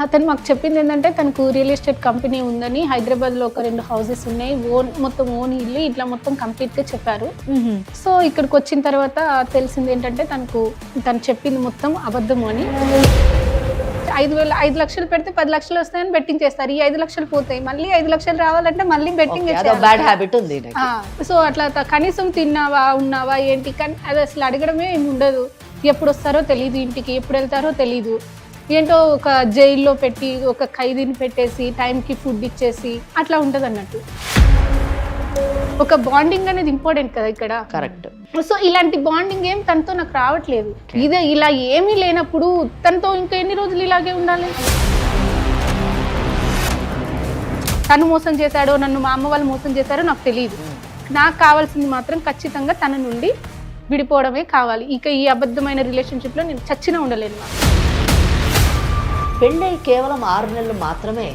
అతను మాకు చెప్పింది ఏంటంటే తనకు రియల్ ఎస్టేట్ కంపెనీ ఉందని, హైదరాబాద్లో ఒక 2 హౌసెస్ ఉన్నాయి, మొత్తం ఓన్ ఇల్లు ఇట్లా మొత్తం కంప్లీట్గా చెప్పారు. సో ఇక్కడికి వచ్చిన తర్వాత తెలిసింది ఏంటంటే తను చెప్పింది మొత్తం అబద్ధము అని. 5 లక్షలు పెడితే 10 లక్షలు వస్తాయని బెట్టింగ్ చేస్తారు. ఈ 5 లక్షలు పోతాయి, మళ్ళీ 5 లక్షలు రావాలంటే మళ్ళీ బెట్టింగ్ బ్యాడ్ హ్యాబిట్ ఉంది. సో అట్లా కనీసం తిన్నావా ఉన్నావా ఏంటి, కానీ అది అసలు అడగడమే ఏమి ఉండదు. ఎప్పుడు వస్తారో తెలియదు, ఇంటికి ఎప్పుడు వెళ్తారో తెలీదు. ఏంటో ఒక జైల్లో పెట్టి ఒక ఖైదీని పెట్టేసి టైంకి ఫుడ్ ఇచ్చేసి అట్లా ఉంటుంది అన్నట్టు. ఒక బాండింగ్ అనేది ఇంపార్టెంట్ కదా ఇక్కడ. కరెక్ట్. సో ఇలాంటి బాండింగ్ ఏం తనతో నాకు రావట్లేదు. ఇదే ఇలా ఏమీ లేనప్పుడు తనతో ఇంకా ఎన్ని రోజులు ఇలాగే ఉండాలి? తను మోసం చేశాడో నన్ను మా అమ్మ వాళ్ళు మోసం చేశారో నాకు తెలియదు. నాకు కావాల్సింది మాత్రం ఖచ్చితంగా తన నుండి విడిపోవడమే కావాలి. ఇక ఈ అబద్ధమైన రిలేషన్షిప్లో నేను చచ్చినా ఉండలేను. పెళ్ళై కేవలం 6 నెలలు మాత్రమే.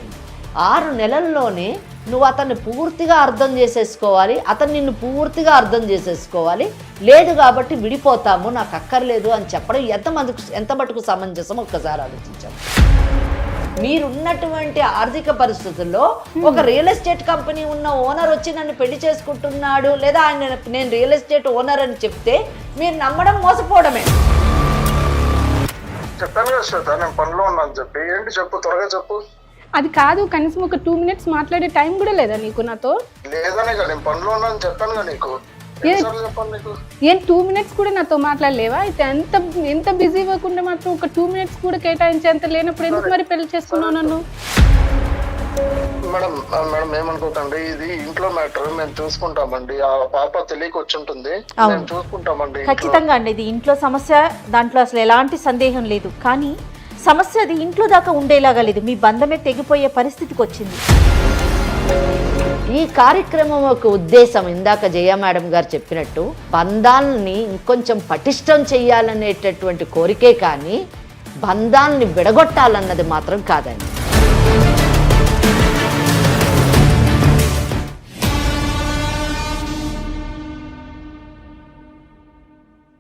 6 నెలల్లోనే నువ్వు అతన్ని పూర్తిగా అర్థం చేసేసుకోవాలి, అతను నిన్ను పూర్తిగా అర్థం చేసేసుకోవాలి. లేదు కాబట్టి విడిపోతాము, నాకు అక్కర్లేదు అని చెప్పడం ఎంత మటుకు సమంజసం ఒక్కసారి ఆలోచించాము. మీరున్నటువంటి ఆర్థిక పరిస్థితుల్లో ఒక రియల్ ఎస్టేట్ కంపెనీ ఉన్న ఓనర్ వచ్చి నన్ను పెళ్లి చేసుకుంటున్నాడు, లేదా నేను రియల్ ఎస్టేట్ ఓనర్ అని చెప్తే మీరు నమ్మడం మోసపోవడమే. చెప్పాను కదా శ్వేత, నేను పనిలో ఉన్నాను చెప్పి. ఏంటి చెప్పు, త్వరగా చెప్పు. అది కాదు, కనీసం ఒక 2 మినిట్స్ మాట్లాడే టైం కూడా లేదా నీకు నాతో? లేదనే కదా, నేను పనిలో ఉన్నాను చెప్పాను కదా నీకు. చెప్పాను నీకు. ఏం 2 మినిట్స్ కూడా నాతో మాట్లాడలేవా? అయితే ఎంత బిజీ అవ్వకుండా మాత్రం ఒక 2 మినిట్స్ కూడా కేటాయించేంత లేనప్పుడు ఎందుకు మరి పెళ్లి చేసుకున్నావు నన్ను? మేడం ఏమనుకోకండి, ఇది ఇంట్లో మ్యాటర్, మేము చూసుకుంటామండి. ఆ పాప తెలియక వచ్చి ఉంటుంది, మేము చూసుకుంటామండి. ఖచ్చితంగా అండి, ఇది ఇంట్లో సమస్య, దాంట్లో అసలు ఎలాంటి సందేహం లేదు. కానీ సమస్య అది ఇంట్లో దాకా ఉండేలాగా లేదు, మీ బంధమే తెగిపోయే పరిస్థితికి వచ్చింది. ఈ కార్యక్రమం యొక్క ఉద్దేశం ఇందాక జయ మేడం గారు చెప్పినట్టు బంధాలని ఇంకొంచెం పటిష్టం చేయాలనేటటువంటి కోరికే కానీ బంధాలని విడగొట్టాలన్నది మాత్రం కాదండి.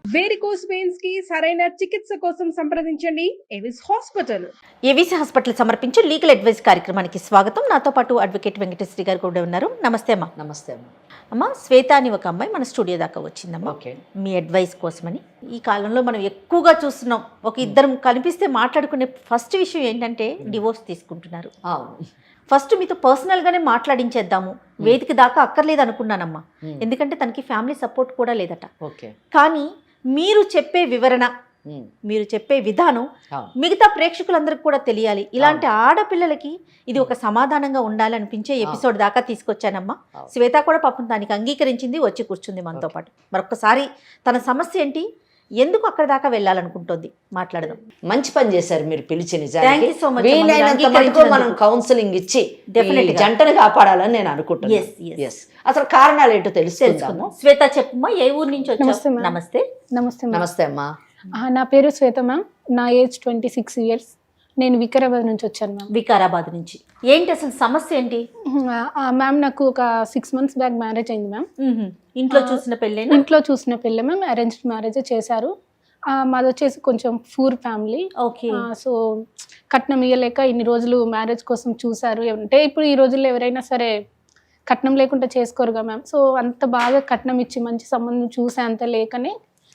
వేరికోస్ వెయిన్స్ కి సరైన చికిత్స కోసం సంప్రదించండి ఎవిస్ హాస్పిటల్. ఏవిసి హాస్పిటల్ సమర్పించే లీగల్ అడ్వైస్ కార్యక్రమానికి స్వాగతం. నాతో పాటు అడ్వకేట్ వెంకటేశ్వరి గారు కూడా ఉన్నారు. నమస్తే అమ్మా. నమస్తే అమ్మా. అమ్మ, శ్వేత అని ఒక అమ్మాయి మన స్టూడియో దాకా వచ్చిందమ్మా. ఓకే. మీ అడ్వైస్ కోసమని. ఈ కాలంలో మనం ఎక్కువగా చూస్తున్నాం, ఒక ఇద్దరు కనిపిస్తే మాట్లాడుకునే ఫస్ట్ విషయం ఏంటంటే డివోర్స్ తీసుకుంటున్నారు. ఫస్ట్ మీతో పర్సనల్గానే మాట్లాడించేద్దాము, వేదిక దాకా అక్కర్లేదు అనుకున్నానమ్మా. ఎందుకంటే తనకి ఫ్యామిలీ సపోర్ట్ కూడా లేదట. ఓకే. కానీ మీరు చెప్పే వివరణ, మీరు చెప్పే విధానం మిగతా ప్రేక్షకులందరికీ కూడా తెలియాలి. ఇలాంటి ఆడపిల్లలకి ఇది ఒక సమాధానంగా ఉండాలనిపించే ఎపిసోడ్ దాకా తీసుకొచ్చానమ్మా. శ్వేత కూడా పాపం దానికి అంగీకరించింది, వచ్చి కూర్చుంది మనతో పాటు. మరొకసారి తన సమస్య ఏంటి, ఎందుకు అక్కడ దాకా వెళ్ళాలనుకుంటోంది మాట్లాడదాం. మంచి పని చేశారు మీరు పిలిచి. నిజానికి వీలైనంత మటుకు మనం కౌన్సిలింగ్ ఇచ్చి జంటను కాపాడాలని నేను అనుకుంటున్నాను. అసలు కారణాలు ఏంటో తెలుసుకుందాము. శ్వేత చెప్పమ్మా, ఏ ఊరు నుంచి వచ్చావు? నమస్తే. నమస్తే అమ్మా. నా పేరు శ్వేత మ్యామ్, నా ఏజ్ 26 ఇయర్స్. నేను వికారాబాద్ నుంచి వచ్చాను మ్యామ్. వికారాబాద్ నుంచి. ఏంటి అసలు సమస్య ఏంటి? మ్యామ్ నాకు ఒక 6 months బ్యాక్ మ్యారేజ్ అయింది మ్యామ్. ఇంట్లో చూసిన పెళ్ళి? ఇంట్లో చూసిన పెళ్ళి మ్యామ్, అరేంజ్డ్ మ్యారేజ్ చేశారు. మాది వచ్చేసి కొంచెం పూర్ ఫ్యామిలీ. ఓకే. సో కట్నం ఇవ్వలేక ఇన్ని రోజులు మ్యారేజ్ కోసం చూశారు. అంటే ఇప్పుడు ఈ రోజుల్లో ఎవరైనా సరే కట్నం లేకుండా చేసుకోరుగా మ్యామ్. సో అంత బాగా కట్నం ఇచ్చి మంచి సంబంధం చూసే అంత లేకనే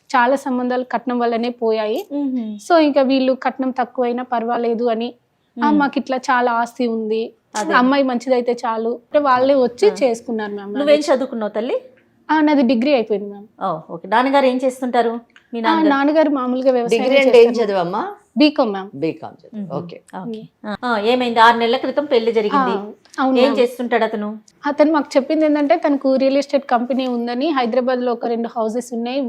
చాలా సంబంధాలు కట్నం వల్లనే పోయాయి. సో ఇంకా వీళ్ళు కట్నం తక్కువైనా పర్వాలేదు అని, మాకు ఇట్లా చాలా ఆస్తి ఉంది, అమ్మాయి మంచిదైతే చాలు అంటే వాళ్ళే వచ్చి చేసుకున్నారు మ్యామ్. నువ్వేం చదువుకున్నావు తల్లి? నాది డిగ్రీ అయిపోయింది మ్యామ్. ఓకే. నాన్నగారు ఏం చేస్తుంటారు? మీ నాన్నగారు మామూలుగా డిగ్రీ అంటే ఏం చదివమ్మా? BCom ma'am. బీకామ్. ఓకే. ఏమైంది? 6 నెలల క్రితం పెళ్లి జరిగింది. ఏం చేస్తుంటాడు అతను? అతను మాకు చెప్పింది ఏంటంటే తనకు రియల్ ఎస్టేట్ కంపెనీ ఉందని, హైదరాబాద్లో ఒక 2 హౌసెస్ ఉన్నాయి,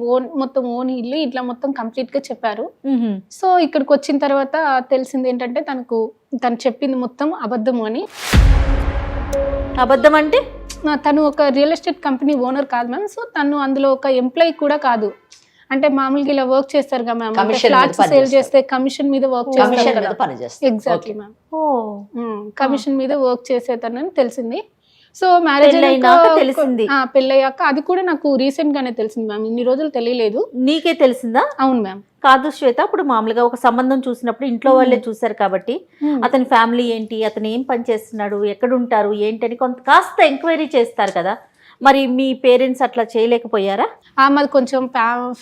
మొత్తం ఓన్ ఇల్లు ఇట్లా మొత్తం కంప్లీట్గా చెప్పారు. సో ఇక్కడికి వచ్చిన తర్వాత తెలిసింది ఏంటంటే తను చెప్పింది మొత్తం అబద్ధము అని. అబద్ధం అంటే? తను ఒక రియల్ ఎస్టేట్ కంపెనీ ఓనర్ కాదు మ్యామ్. సో తను అందులో ఒక ఎంప్లాయీ కూడా కాదు. అంటే మామూలుగా ఇలా వర్క్ చేస్తారు కదా మ్యామ్, ఫ్లాట్స్ సేల్ చేస్తే కమిషన్ మీద వర్క్ చేస్తారు. Exactly ma'am. కమిషన్ మీద వర్క్ చేసేతనని తెలిసింది. సో మ్యారేజ్ పెళ్ళైనాక తెలిసింది. పెళ్ళయ్యాక అది కూడా నాకు రీసెంట్ గానే తెలిసింది మ్యామ్, ఇన్ని రోజులు తెలియలేదు. నీకే తెలిసిందా? అవును మ్యామ్. కాదు శ్వేత, ఇప్పుడు మామూలుగా ఒక సంబంధం చూసినప్పుడు ఇంట్లో వాళ్ళే చూసారు కాబట్టి అతని ఫ్యామిలీ ఏంటి, అతను ఏం పని చేస్తున్నాడు, ఎక్కడ ఉంటారు ఏంటని కొంత కాస్త ఎంక్వైరీ చేస్తారు కదా, మరి మీ పేరెంట్స్ అట్లా చేయలేకపోయారా? మాది కొంచెం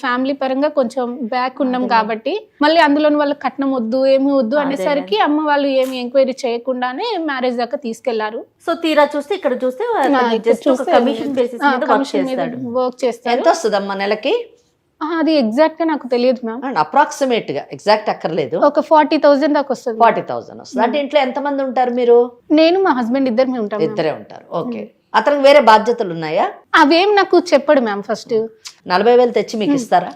ఫ్యామిలీ పరంగా కొంచెం బ్యాక్ ఉన్నాం కాబట్టి మళ్ళీ అందులో వాళ్ళు కట్నం వద్దు ఏమి వద్దు అనేసరికి అమ్మ వాళ్ళు ఏమి ఎంక్వైరీ చేయకుండానే మ్యారేజ్ దాకా తీసుకెళ్లారు. సో తీరా చూస్తే ఇక్కడ చూస్తే కమిషన్ బేసిస్ మీద కమిషన్ మీద వర్క్ చేస్తారు. ఎంత వస్తుందమ్మా నెలకి? అది ఎగ్జాక్ట్ గా నాకు తెలియదు మ్యామ్. అప్రాక్సిమేట్ గా, ఎగ్జాక్ట్ అక్కర్లేదు, ఒక 40,000 దాకా వస్తుంది. 40,000 వస్తుంది. అంటే ఇంట్లో ఎంత మంది ఉంటారు మీరు? నేను మా హస్బెండ్ ఇద్దరు ఉంటాం. ఇద్దరే ఉంటారు. ఓకే. అతనికి వేరే బాధ్యతలు ఉన్నాయా? అవేం నాకు చెప్పడు మ్యామ్. ఫస్ట్ 40,000 తెచ్చి మీకు ఇస్తారా?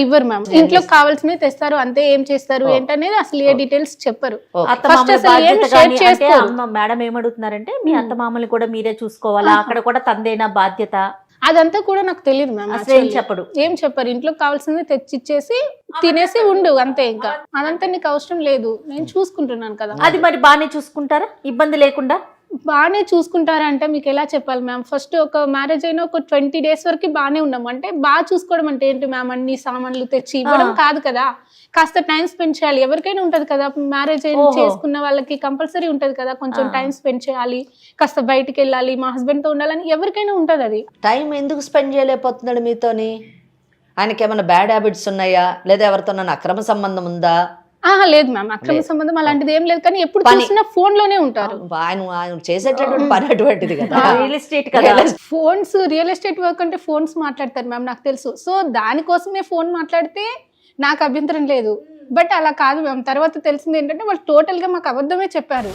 ఇవ్వరు మ్యామ్. ఇంట్లో కావాల్సినవి తెస్తారు అంతే, ఏం చేస్తారు ఏంటనేది అసలు ఏ డీటెయిల్స్ చెప్పరు. మేడం ఏమడుగుతున్నారంటే మీ అత్త మామల్ని కూడా మీరే చూసుకోవాలా, అక్కడ కూడా తందేనా బాధ్యత, అదంతా కూడా నాకు తెలియదు మ్యామ్. ఏం చెప్పడు, ఏం చెప్పరు. ఇంట్లో కావాల్సింది తెచ్చిచ్చేసి తినేసి ఉండు అంతే. ఇంకా అదంతా నీకు అవసరం లేదు, నేను చూసుకుంటున్నాను కదా. అది మరి బాగానే చూసుకుంటారా ఇబ్బంది లేకుండా? బాగానే చూసుకుంటారా అంటే మీకు ఎలా చెప్పాలి మ్యామ్. ఫస్ట్ ఒక మ్యారేజ్ అయినా ఒక 20 days వరకు బాగానే ఉన్నాం. అంటే బాగా చూసుకోవడం అంటే ఏంటి మ్యామ్, అన్ని సామాన్లు తెచ్చి ఇవ్వడం కాదు కదా, కాస్త టైం స్పెండ్ చేయాలి. ఎవరికైనా ఉంటది కదా, మ్యారేజ్ చేసుకున్న వాళ్ళకి కంపల్సరీ ఉంటది కదా, కొంచెం టైం స్పెండ్ చేయాలి, కాస్త బయటికి వెళ్ళాలి, మా హస్బెండ్ తో ఉండాలని ఎవరికైనా ఉంటది. అది టైం ఎందుకు స్పెండ్ చేయలేకపోతున్నాడు మీతోని? ఆయనకి ఏమైనా బ్యాడ్ హ్యాబిట్స్ ఉన్నాయా, లేదా ఎవరితో అక్రమ సంబంధం ఉందా? లేదు మ్యామ్, అక్రమ సంబంధం అలాంటిది ఏం లేదు. కానీ ఎప్పుడు చూసినా ఫోన్ లోనే ఉంటారు. ఆయన చేసేటటువంటి పని అటువంటిది కదా, రియల్ ఎస్టేట్ కదా. ఫోన్స్, రియల్ ఎస్టేట్ వర్క్ అంటే ఫోన్స్ మాట్లాడతారు మ్యామ్, నాకు తెలుసు. సో దానికోసమే ఫోన్ మాట్లాడితే నాకు అభ్యంతరం లేదు. బట్ అలా కాదు మ్యామ్. తర్వాత తెలిసింది ఏంటంటే వాళ్ళు టోటల్ గా మాకు అబద్ధమే చెప్పారు.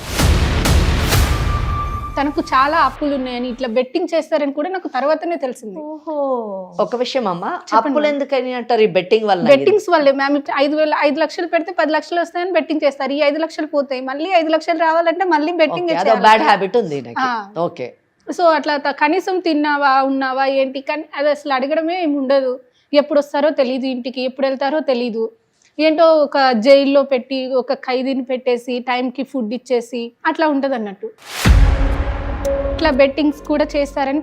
తనకు చాలా అప్పులు ఉన్నాయని, ఇట్లా బెట్టింగ్ చేస్తారని కూడా నాకు తర్వాతనే తెలిసింది. ఒక విషయం అమ్మా, అప్పులు ఎందుకని అంటారు? ఈ బెట్టింగ్ వల్ల, బెట్టింగ్స్ వల్లే మ్యామ్. 5 లక్షలు పెడితే 10 లక్షలు వస్తాయని బెట్టింగ్ చేస్తారు. ఈ 5 లక్షలు పోతాయి, మళ్ళీ 5 లక్షలు రావాలంటే మళ్ళీ బెట్టింగ్. బ్యాడ్ హ్యాబిట్ ఉంది. ఓకే. సో అట్లా కనీసం తిన్నావా ఉన్నావా ఏంటి, కానీ అది అసలు అడగడమే ఏమి ఉండదు. ఎప్పుడు వస్తారో తెలీదు, ఇంటికి ఎప్పుడు వెళ్తారో తెలీదు. ఏంటో ఒక జైల్లో పెట్టి ఒక ఖైదీని పెట్టేసి టైంకి ఫుడ్ ఇచ్చేసి అట్లా ఉంటది అన్నట్టు. ఇట్లా బెట్టింగ్స్ కూడా చేస్తారని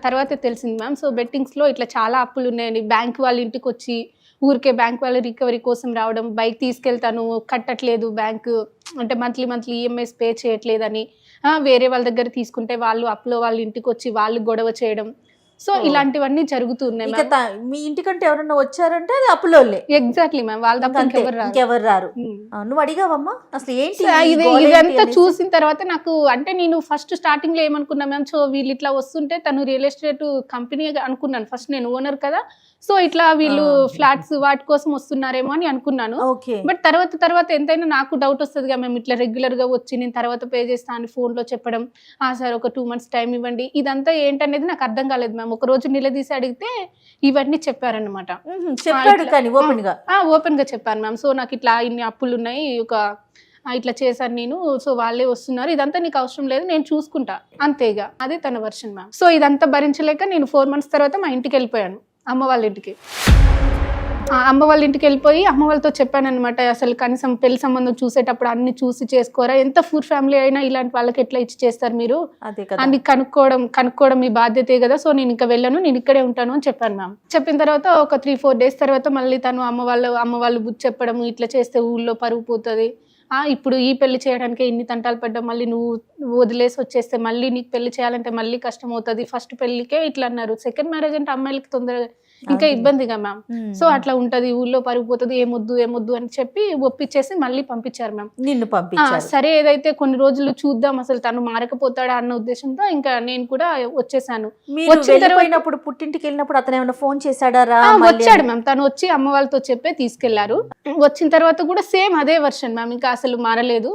తర్వాత తెలిసింది మ్యామ్. సో బెట్టింగ్స్లో ఇట్లా చాలా అప్పులు ఉన్నాయని, బ్యాంక్ వాళ్ళ ఇంటికి వచ్చి ఊరికే బ్యాంక్ వాళ్ళ రికవరీ కోసం రావడం, బైక్ తీసుకెళ్తాను కట్టట్లేదు బ్యాంకు అంటే మంత్లీ ఈఎంఐస్ పే చేయట్లేదని, వేరే వాళ్ళ దగ్గర తీసుకుంటే వాళ్ళు అప్పులో వాళ్ళ ఇంటికి వచ్చి వాళ్ళు గొడవ చేయడం. సో ఇలాంటివన్నీ జరుగుతున్నాయి. మీ ఇంటికంటే ఎవరన్నా వచ్చారంటే అది అప్పులోళ్ళే. ఎగ్జాక్ట్లీ మ్యామ్, వాళ్ళ తప్ప ఇంకెవరు రారు. నువ్వు అడిగావమ్మా అసలు ఏంటి ఇదంతా చూసిన తర్వాత నాకు, అంటే నేను ఫస్ట్ స్టార్టింగ్ లో ఏమనుకున్నా మ్యామ్, సో వీళ్ళు ఇట్లా వస్తుంటే తను రియల్ ఎస్టేట్ కంపెనీ అనుకున్నాను. ఫస్ట్ నేను ఓనర్ కదా, సో ఇట్లా వీళ్ళు ఫ్లాట్స్ వాటి కోసం వస్తున్నారేమో అని అనుకున్నాను. బట్ తర్వాత ఎంతైనా నాకు డౌట్ వస్తుంది మేము ఇట్లా రెగ్యులర్ గా వచ్చి నేను తర్వాత పే చేస్తాను అని ఫోన్ లో చెప్పడం, సార్ ఒక 2 months టైం ఇవ్వండి, ఇదంతా ఏంటనేది నాకు అర్థం కాలేదు మ్యామ్. ఒక రోజు నిలదీసి అడిగితే ఇవన్నీ చెప్పారనమాట. ఓపెన్ గా చెప్పాను మ్యామ్. సో నాకు ఇట్లా ఇన్ని అప్పులు ఉన్నాయి, ఇట్లా చేశాను నేను, సో వాళ్ళే వస్తున్నారు, ఇదంతా నీకు అవసరం లేదు, నేను చూసుకుంటా అంతేగా. అదే తన వర్షన్ మ్యామ్. సో ఇదంతా భరించలేక నేను 4 months తర్వాత మా ఇంటికి వెళ్ళిపోయాను, అమ్మ వాళ్ళ ఇంటికి. అమ్మ వాళ్ళ ఇంటికి వెళ్ళిపోయి అమ్మ వాళ్ళతో చెప్పాను అనమాట, అసలు కనీసం పెళ్లి సంబంధం చూసేటప్పుడు అన్ని చూసి చేసుకోరా, ఎంత పూర్ ఫ్యామిలీ అయినా ఇలాంటి వాళ్ళకి ఎట్లా ఇచ్చి చేస్తారు మీరు అని కనుక్కోవడం మీ బాధ్యతే కదా. సో నేను ఇంకా వెళ్ళను, నేను ఇక్కడే ఉంటాను అని చెప్పాను మ్యామ్. చెప్పిన తర్వాత ఒక 3-4 days తర్వాత మళ్ళీ తను అమ్మ వాళ్ళు బుద్ధి చెప్పడం, ఇట్లా చేస్తే ఊళ్ళో పరుగు పోతుంది, ఇప్పుడు ఈ పెళ్లి చేయడానికి ఇన్ని తంటాలు పడ్డా, మళ్ళీ నువ్వు వదిలేసి వచ్చేస్తే మళ్ళీ నీకు పెళ్లి చేయాలంటే మళ్ళీ కష్టం అవుతుంది, ఫస్ట్ పెళ్లికే ఇట్లా అన్నారు, సెకండ్ మ్యారేజ్ అంటే అమ్మాయిలకి తొందరగా ఇంకా ఇబ్బందిగా మ్యామ్. సో అట్లా ఉంటది, ఊళ్ళో పరుగుపోతుంది, ఏమొద్దు అని చెప్పి ఒప్పించేసి మళ్ళీ పంపించారు మ్యామ్. నిన్ను పంపించారు. సరే ఏదైతే కొన్ని రోజులు చూద్దాం అసలు తను మారకపోతాడా అన్న ఉద్దేశంతో ఇంకా నేను కూడా వచ్చేసాను. వచ్చినప్పుడు పుట్టింటికి వెళ్ళినప్పుడు అతను ఏమైనా ఫోన్ చేశాడా? వచ్చాడు మ్యామ్, తను వచ్చి అమ్మ వాళ్ళతో చెప్పే తీసుకెళ్లారు. వచ్చిన తర్వాత కూడా సేమ్ అదే వర్షన్ మ్యామ్, ఇంకా అసలు మారలేదు.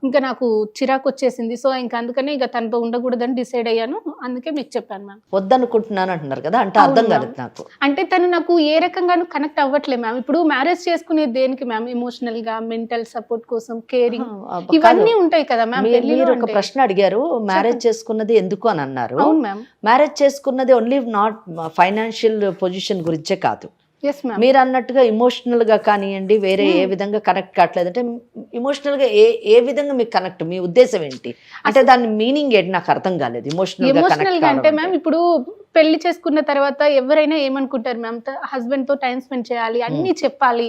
ఇంకా నాకు చిరాకు వచ్చేసింది. సో ఇంకా అందుకనే ఇక తనతో ఉండకూడదని డిసైడ్ అయ్యాను, అందుకే మీకు చెప్పాను మ్యామ్. వద్దనుకుంటున్నాను అంటున్నారు కదా, అంటే అర్థం కాలేదు నాకు. అంటే తను నాకు ఏ రకంగానూ కనెక్ట్ అవ్వట్లేదు మ్యామ్. ఇప్పుడు మ్యారేజ్ చేసుకునేది దేనికి మ్యామ్? ఎమోషనల్ గా, మెంటల్ సపోర్ట్ కోసం, కేరింగ్, ఇవన్నీ ఉంటాయి కదా మ్యామ్. మీరు ఒక ప్రశ్న అడిగారు, మ్యారేజ్ చేసుకున్నది ఎందుకు అని అన్నారు. అవును మ్యామ్. మ్యారేజ్ చేసుకున్నది ఓన్లీ నాట్ ఫైనాన్షియల్ పొజిషన్ గురించే కాదు, ఎస్ మ్యామ్. మీరు అన్నట్టుగా ఎమోషనల్ గా కానివ్వండి, వేరే ఏ విధంగా కనెక్ట్ కావట్లేదు అంటే ఎమోషనల్ గా ఏ విధంగా మీకు కనెక్ట్, మీ ఉద్దేశం ఏంటి అంటే దాని మీనింగ్ ఏంటి నాకు అర్థం కాలేదు. ఎమోషనల్ గా అంటే మ్యామ్ ఇప్పుడు పెళ్లి చేసుకున్న తర్వాత ఎవరైనా ఏమనుకుంటారు మ్యామ్, హస్బెండ్ తో టైం స్పెండ్ చేయాలి, అన్ని చెప్పాలి,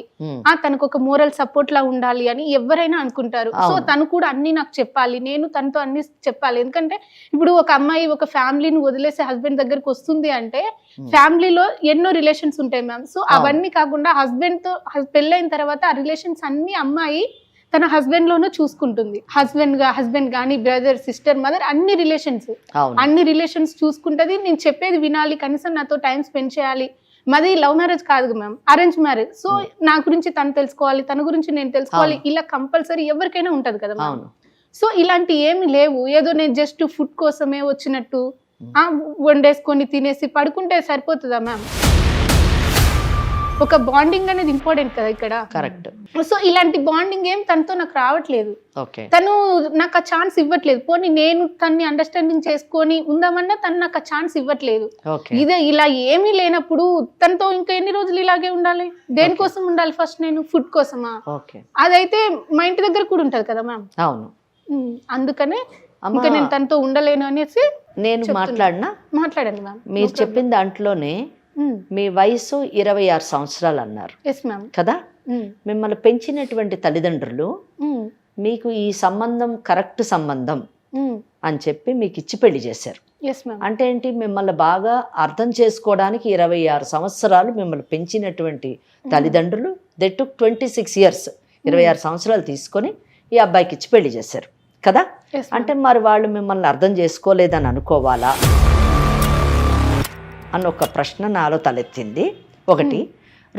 తనకు ఒక మోరల్ సపోర్ట్ లా ఉండాలి అని ఎవరైనా అనుకుంటారు. సో తను కూడా అన్ని నాకు చెప్పాలి, నేను తనతో అన్ని చెప్పాలి. ఎందుకంటే ఇప్పుడు ఒక అమ్మాయి ఒక ఫ్యామిలీని వదిలేసి హస్బెండ్ దగ్గరకు వస్తుంది అంటే ఫ్యామిలీలో ఎన్నో రిలేషన్స్ ఉంటాయి మ్యామ్. సో అవన్నీ కాకుండా హస్బెండ్ తో పెళ్ళైన తర్వాత ఆ రిలేషన్స్ అన్ని అమ్మాయి తన హస్బెండ్ లోనూ చూసుకుంటుంది. హస్బెండ్ కానీ బ్రదర్, సిస్టర్, మదర్, అన్ని రిలేషన్స్ చూసుకుంటది. నేను చెప్పేది వినాలి, కనీసం నాతో టైం స్పెండ్ చేయాలి. మాది లవ్ మ్యారేజ్ కాదు మ్యామ్, అరేంజ్ మ్యారేజ్. సో నా గురించి తను తెలుసుకోవాలి, తన గురించి నేను తెలుసుకోవాలి, ఇలా కంపల్సరీ ఎవరికైనా ఉంటది కదా మ్యామ్. సో ఇలాంటి ఏమి లేవు. ఏదో నేను జస్ట్ ఫుడ్ కోసమే వచ్చినట్టు వండేసుకొని తినేసి పడుకుంటే సరిపోతుందా మ్యామ్? ఒక బాండింగ్ అనేది ఇంపార్టెంట్ కదా ఇక్కడ. కరెక్ట్. సో ఇలాంటి బాండింగ్ ఏం తనతో నాకు రావట్లేదు. ఓకే. తను నాకు ఆ ఛాన్స్ ఇవ్వట్లేదు. పోనీ నేను తన్ని అండర్స్టాండింగ్ చేసుకొని ఉందామన్నా తను నాకు ఆ ఛాన్స్ ఇవ్వట్లేదు. ఇదే ఇలా ఏమీ లేనప్పుడు తనతో ఇంకా ఎన్ని రోజులు ఇలాగే ఉండాలి? దేనికోసం ఉండాలి? ఫస్ట్ నేను ఫుడ్ కోసమా? అదైతే మా ఇంటి దగ్గర కూడా ఉంటది కదా మ్యామ్. అవును. అందుకనే ఇంకా నేను తనతో ఉండలేను అనేసి నేను మాట్లాడాను మ్యామ్. మీరు చెప్పిన దాంట్లోనే మీ వయసు 26 సంవత్సరాలు అన్నారు కదా. మిమ్మల్ని పెంచినటువంటి తల్లిదండ్రులు మీకు ఈ సంబంధం కరెక్ట్ సంబంధం అని చెప్పి మీకు ఇచ్చి పెళ్లి చేశారు. అంటే ఏంటి, మిమ్మల్ని బాగా అర్థం చేసుకోవడానికి 26 సంవత్సరాలు మిమ్మల్ని పెంచినటువంటి తల్లిదండ్రులు దే టుక్ 26 years 26 సంవత్సరాలు తీసుకొని ఈ అబ్బాయికి ఇచ్చి పెళ్లి చేశారు కదా. అంటే మరి వాళ్ళు మిమ్మల్ని అర్థం చేసుకోలేదని అనుకోవాలా అన్న ఒక ప్రశ్న నాలో తలెత్తింది ఒకటి.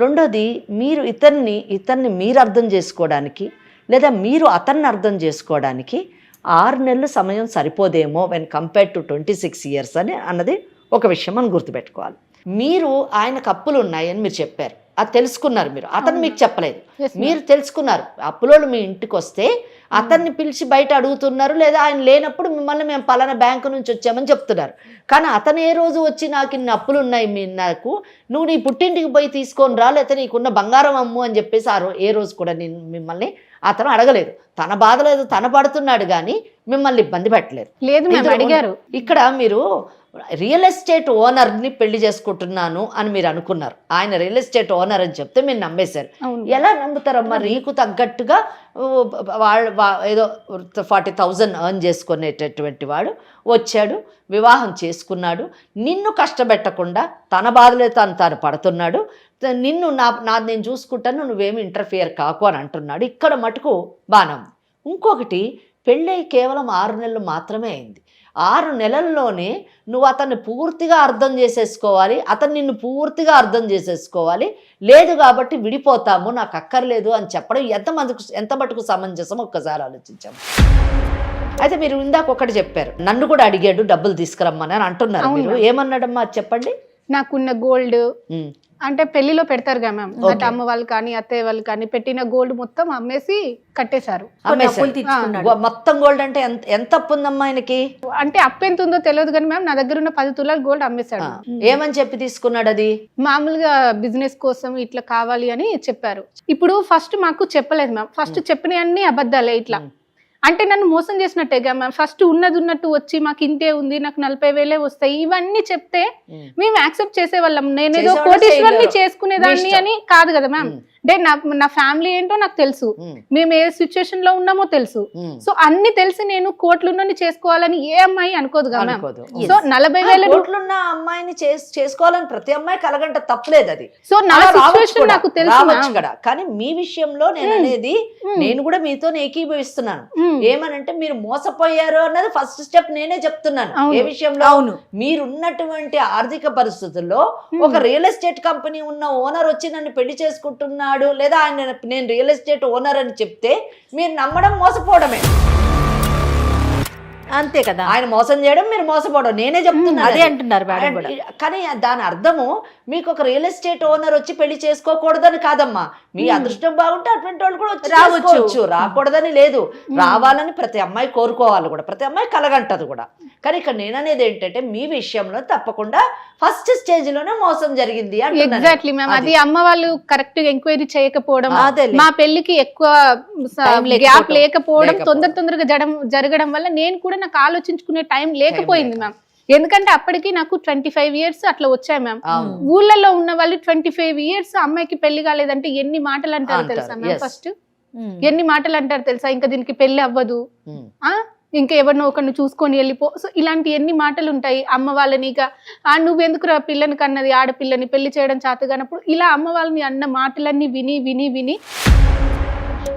రెండోది, మీరు ఇతన్ని మీరు అర్థం చేసుకోవడానికి లేదా మీరు అతన్ని అర్థం చేసుకోవడానికి 6 నెలలు సమయం సరిపోదేమో వెన్ కంపేర్ టు 26 years అని అన్నది ఒక విషయం మనం గుర్తుపెట్టుకోవాలి. మీరు ఆయనకు అప్పులు ఉన్నాయని మీరు చెప్పారు, అది తెలుసుకున్నారు మీరు, అతను మీకు చెప్పలేదు, మీరు తెలుసుకున్నారు. అప్పులోళ్ళు మీ ఇంటికి వస్తే అతన్ని పిలిచి బయట అడుగుతున్నారు, లేదా ఆయన లేనప్పుడు మిమ్మల్ని మేము పలానా బ్యాంకు నుంచి వచ్చామని చెప్తున్నారు. కానీ అతను ఏ రోజు వచ్చి నాకు ఇన్ని అప్పులు ఉన్నాయి నాకు, నువ్వు నీ పుట్టింటికి పోయి తీసుకొని రా, లేకపోతే నీకున్న బంగారం అమ్ము అని చెప్పేసి ఏ రోజు కూడా నేను మిమ్మల్ని అతను అడగలేదు. తన బాధలేదు తన పడుతున్నాడు కానీ మిమ్మల్ని ఇబ్బంది పెట్టలేదు. అడిగారు. ఇక్కడ మీరు రియల్ ఎస్టేట్ ఓనర్ని పెళ్లి చేసుకుంటున్నాను అని మీరు అనుకున్నారు, ఆయన రియల్ ఎస్టేట్ ఓనర్ అని చెప్తే మీరు నమ్మేశారు. ఎలా నమ్ముతారమ్మా? రీకు తగ్గట్టుగా ఏదో 40,000 ఎర్న్ చేసుకునేటటువంటి వాడు వచ్చాడు, వివాహం చేసుకున్నాడు, నిన్ను కష్టపెట్టకుండా తన బాధలే తాను పడుతున్నాడు, నిన్ను నేను చూసుకుంటాను, నువ్వేమి ఇంటర్ఫియర్ కాకు అని అంటున్నాడు. ఇక్కడ మటుకు బాణం. ఇంకొకటి, పెళ్ళై కేవలం 6 నెలలు మాత్రమే అయింది. 6 నెలల్లోనే నువ్వు అతన్ని పూర్తిగా అర్థం చేసేసుకోవాలి, అతను నిన్ను పూర్తిగా అర్థం చేసేసుకోవాలి, లేదు కాబట్టి విడిపోతాము, నాకు అక్కర్లేదు అని చెప్పడం ఎంత మటుకు సమంజసం ఒక్కసారి ఆలోచించాము. అయితే మీరు ఇందాక ఒకటి చెప్పారు, నన్ను కూడా అడిగాడు డబ్బులు తీసుకురమ్మని అని అంటున్నారు. మీరు ఏమన్నాడమ్మా చెప్పండి. నాకున్న గోల్డ్ అంటే పెళ్లిలో పెడతారు కదా మ్యామ్, అంటే అమ్మ వాళ్ళు కానీ అత్తయ్య వాళ్ళు కానీ పెట్టిన గోల్డ్ మొత్తం అమ్మేసి కట్టేశారు. మొత్తం గోల్డ్ అంటే ఎంత అప్పు ఉందమ్మా ఆయనకి? అంటే అప్పు ఎంత ఉందో తెలియదు కానీ మ్యామ్ నా దగ్గర ఉన్న 10 తులాలు గోల్డ్ అమ్మేశాడు. ఏమని చెప్పి తీసుకున్నాడు? అది మామూలుగా బిజినెస్ కోసం ఇట్లా కావాలి అని చెప్పారు. ఇప్పుడు ఫస్ట్ మాకు చెప్పలేదు మ్యామ్, ఫస్ట్ చెప్పిన అన్ని అబద్ధాలే. ఇట్లా అంటే నన్ను మోసం చేసినట్టేగా మ్యామ్. ఫస్ట్ ఉన్నట్టు వచ్చి మాకు ఇంతే ఉంది, నాకు 40,000 వస్తాయి, ఇవన్నీ చెప్తే మేము యాక్సెప్ట్ చేసేవాళ్ళం. నేనేదో కోటీశ్వరిని చేసుకునేదాన్ని అని కాదు కదా మ్యామ్. అంటే నా ఫ్యామిలీ ఏంటో నాకు తెలుసు, మేము ఏ సిచ్యువేషన్ లో ఉన్నామో తెలుసు. సో అన్ని తెలిసి నేను కోట్లున్నని చేసుకోవాలని ఏ అమ్మాయి అనుకోదు కదా మ్యామ్. సో 40,000 కోట్లున్న అమ్మాయిని చేసుకోవాలని ప్రతి అమ్మాయి కలగంట తప్పలేదు. అది సో నా సిచ్యువేషన్ నాకు తెలుసు కదా. కానీ మీ విషయంలో నేను అనేది, నేను కూడా మీతో ఏకీభవిస్తున్నాను. ఏమనంటే మీరు మోసపోయారు అన్నది ఫస్ట్ స్టెప్ నేనే చెప్తున్నాను. ఏ విషయంలో? మీరున్నటువంటి ఆర్థిక పరిస్థితుల్లో ఒక రియల్ ఎస్టేట్ కంపెనీ ఉన్న ఓనర్ వచ్చి నన్ను పెళ్లి చేసుకుంటున్నాడు, లేదా నేను రియల్ ఎస్టేట్ ఓనర్ అని చెప్తే మీరు నమ్మడం మోసపోవడమే. అంతే కదా, ఆయన మోసం చేయడం, మీరు మోసపోవడం, నేనే చెప్తున్నా. అదే అంటున్నారు మేడం కూడా. కానీ దాని అర్థము మీకు ఒక రియల్ ఎస్టేట్ ఓనర్ వచ్చి పెళ్లి చేసుకోకూడదని కాదమ్మా. మీ అదృష్టం బాగుంటే అటువంటి వాళ్ళు కూడా వచ్చి రావచ్చు, రాకూడదని లేదు. రావాలని ప్రతి అమ్మాయి కోరుకోవాలి కూడా, ప్రతి అమ్మాయి కలగంటది కూడా. కానీ ఇక్కడ నేను అనేది ఏంటంటే మీ విషయంలో తప్పకుండా ఫస్ట్ స్టేజ్ లోనే మోసం జరిగింది. ఎగ్జాక్ట్లీ మ్యామ్, అది అమ్మ వాళ్ళు కరెక్ట్ గా ఎంక్వైరీ చేయకపోవడం, మా పెళ్లికి ఎక్కువ గ్యాప్ లేకపోవడం, తొందరగా జరగడం వల్ల నేను కూడా నాకు ఆలోచించుకునే టైం లేకపోయింది మ్యామ్. ఎందుకంటే అప్పటికి నాకు 25 years అట్లా వచ్చాయి మ్యామ్. ఊళ్ళల్లో ఉన్న వాళ్ళు 25 years అమ్మాయికి పెళ్లి కాలేదంటే ఎన్ని మాటలు అంటారు తెలుసా మ్యామ్? ఫస్ట్ ఎన్ని మాటలు అంటారు తెలుసా? ఇంకా దీనికి పెళ్లి అవ్వదు, ఇంకా ఎవరినో ఒకరిని చూసుకొని వెళ్ళిపో. సో ఇలాంటి ఎన్ని మాటలు ఉంటాయి అమ్మ వాళ్ళని. ఇక నువ్వెందుకు రా పిల్లని కన్నది, ఆడపిల్లని పెళ్లి చేయడం చేతగానప్పుడు ఇలా అమ్మ వాళ్ళని అన్న మాటలన్నీ విని విని విని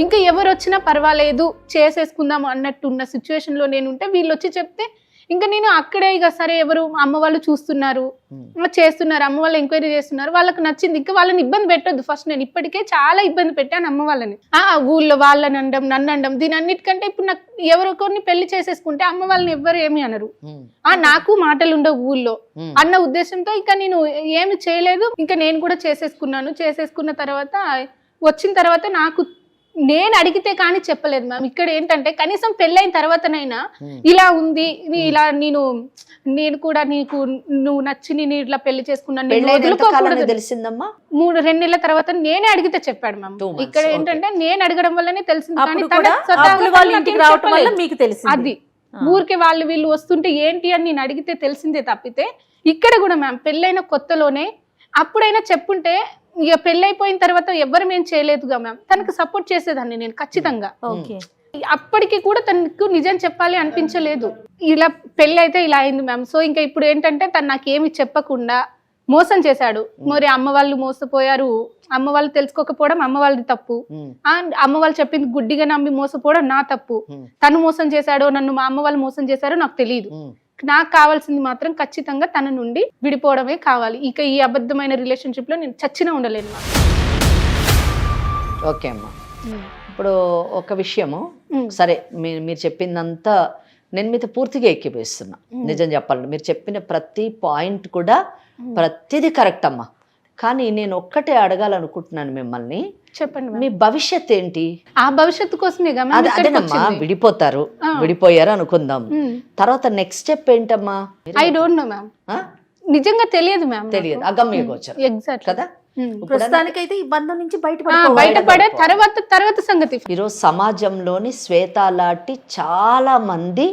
ఇంకా ఎవరు వచ్చినా పర్వాలేదు చేసేసుకుందాం అన్నట్టున్న సిచ్యువేషన్ లో నేను ఉంటే వీళ్ళు వచ్చి చెప్తే ఇంకా నేను అక్కడే ఇక సరే ఎవరు అమ్మ వాళ్ళు చూస్తున్నారు, చేస్తున్నారు, అమ్మ వాళ్ళు ఎంక్వైరీ చేస్తున్నారు, వాళ్ళకి నచ్చింది, ఇంకా వాళ్ళని ఇబ్బంది పెట్టొద్దు. ఫస్ట్ నేను ఇప్పటికే చాలా ఇబ్బంది పెట్టాను అమ్మ వాళ్ళని. ఊళ్ళో వాళ్ళని అనడం, నన్ను అనడం, దీని అన్నిటికంటే ఇప్పుడు నాకు ఎవరికొన్ని పెళ్లి చేసేసుకుంటే అమ్మ వాళ్ళని ఎవ్వరు ఏమి అనరు. నాకు మాటలు ఉండవు ఊళ్ళో అన్న ఉద్దేశంతో ఇంకా నేను ఏమి చేయలేదు. ఇంకా నేను కూడా చేసేసుకున్నాను. చేసేసుకున్న తర్వాత వచ్చిన తర్వాత నాకు నేను అడిగితే కానీ చెప్పలేదు మ్యామ్. ఇక్కడ ఏంటంటే కనీసం పెళ్ళైన తర్వాతనైనా ఇలా ఉంది, ఇలా నేను కూడా నీకు నువ్వు నచ్చి నేను ఇట్లా పెళ్లి చేసుకున్నాను తెలిసిందమ్మా. 2 నెలల తర్వాత నేనే అడిగితే చెప్పాడు మ్యామ్. ఇక్కడ ఏంటంటే నేను అడగడం వల్లనే తెలిసింది. అది ఊరికే వాళ్ళు వీళ్ళు వస్తుంటే ఏంటి అని నేను అడిగితే తెలిసిందే తప్పితే ఇక్కడ కూడా మ్యామ్ పెళ్ళైన కొత్తలోనే అప్పుడైనా చెప్పుంటే ఇక పెళ్ళైపోయిన తర్వాత ఎవ్వరు మేము చేయలేదుగా మ్యామ్. తనకు సపోర్ట్ చేసేదాన్ని నేను ఖచ్చితంగా. అప్పటికి కూడా తనకు నిజం చెప్పాలి అనిపించలేదు. ఇలా పెళ్ళి అయితే ఇలా అయింది మ్యామ్. సో ఇంకా ఇప్పుడు ఏంటంటే తను నాకేమి చెప్పకుండా మోసం చేశాడు. మరి అమ్మ వాళ్ళు మోసపోయారు, అమ్మ వాళ్ళు తెలుసుకోకపోవడం అమ్మ వాళ్ళది తప్పు, అమ్మ వాళ్ళు చెప్పింది గుడ్డిగా నమ్మి మోసపోవడం నా తప్పు. తను మోసం చేశాడో నన్ను మా అమ్మ వాళ్ళు మోసం చేశారో నాకు తెలియదు. నాకు కావాల్సింది మాత్రం ఖచ్చితంగా తన నుండి విడిపోవడమే కావాలి. ఇక ఈ అబద్ధమైన రిలేషన్షిప్ లో నేను చచ్చినా ఉండలేను. ఓకే అమ్మా, ఇప్పుడు ఒక విషయము సరే మీరు చెప్పిందంతా నేను మీతో పూర్తిగా ఎక్కిపోయిస్తున్నా. నిజం చెప్పాలంటే మీరు చెప్పిన ప్రతి పాయింట్ కూడా ప్రతిదీ కరెక్ట్ అమ్మా. కానీ నేను ఒక్కటే అడగాలనుకుంటున్నాను మిమ్మల్ని, చెప్పండి మీ భవిష్యత్ ఏంటి? ఆ భవిష్యత్తు కోసమే అదేనమ్మా, విడిపోతారు, విడిపోయారు అనుకుందాం, తర్వాత నెక్స్ట్ స్టెప్ ఏంటమ్మా? ఐ డోంట్ నో మ్యామ్, నిజంగా తెలియదు మ్యామ్, తెలియదు, అగమ్య గోచరం. ఎగ్జాక్ట్ కదా. ప్రస్తుతానికైతే ఈ బంధం నుంచి బయటపడే తర్వాత సంగతి. ఈరోజు సమాజంలోని శ్వేత లాంటి చాలా మంది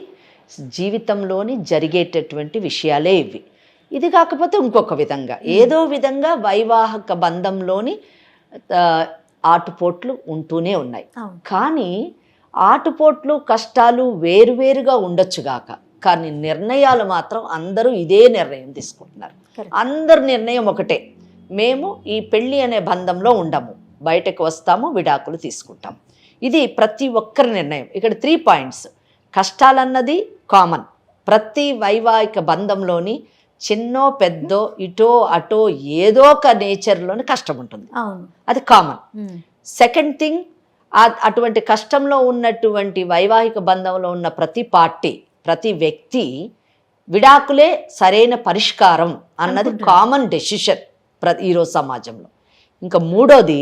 జీవితంలోని జరిగేటటువంటి విషయాలే ఇవి. ఇది కాకపోతే ఇంకొక విధంగా ఏదో విధంగా వైవాహిక బంధంలోని ఆటుపోట్లు ఉంటూనే ఉన్నాయి. కానీ ఆటుపోట్లు కష్టాలు వేరువేరుగా ఉండొచ్చుగాక, కానీ నిర్ణయాలు మాత్రం అందరూ ఇదే నిర్ణయం తీసుకుంటున్నారు. అందరు నిర్ణయం ఒకటే, మేము ఈ పెళ్ళి అనే బంధంలో ఉండము, బయటకు వస్తాము, విడాకులు తీసుకుంటాం. ఇది ప్రతి ఒక్కరి నిర్ణయం. ఇక్కడ 3 points. కష్టాలన్నది కామన్, ప్రతి వైవాహిక బంధంలోని చిన్నో పెద్దో ఇటో అటో ఏదో ఒక నేచర్లోని కష్టం ఉంటుంది, అది కామన్. సెకండ్ థింగ్, అటువంటి కష్టంలో ఉన్నటువంటి వైవాహిక బంధంలో ఉన్న ప్రతి పార్టీ, ప్రతి వ్యక్తి విడాకులే సరైన పరిష్కారం అన్నది కామన్ డెసిషన్ ఈరోజు సమాజంలో. ఇంకా మూడోది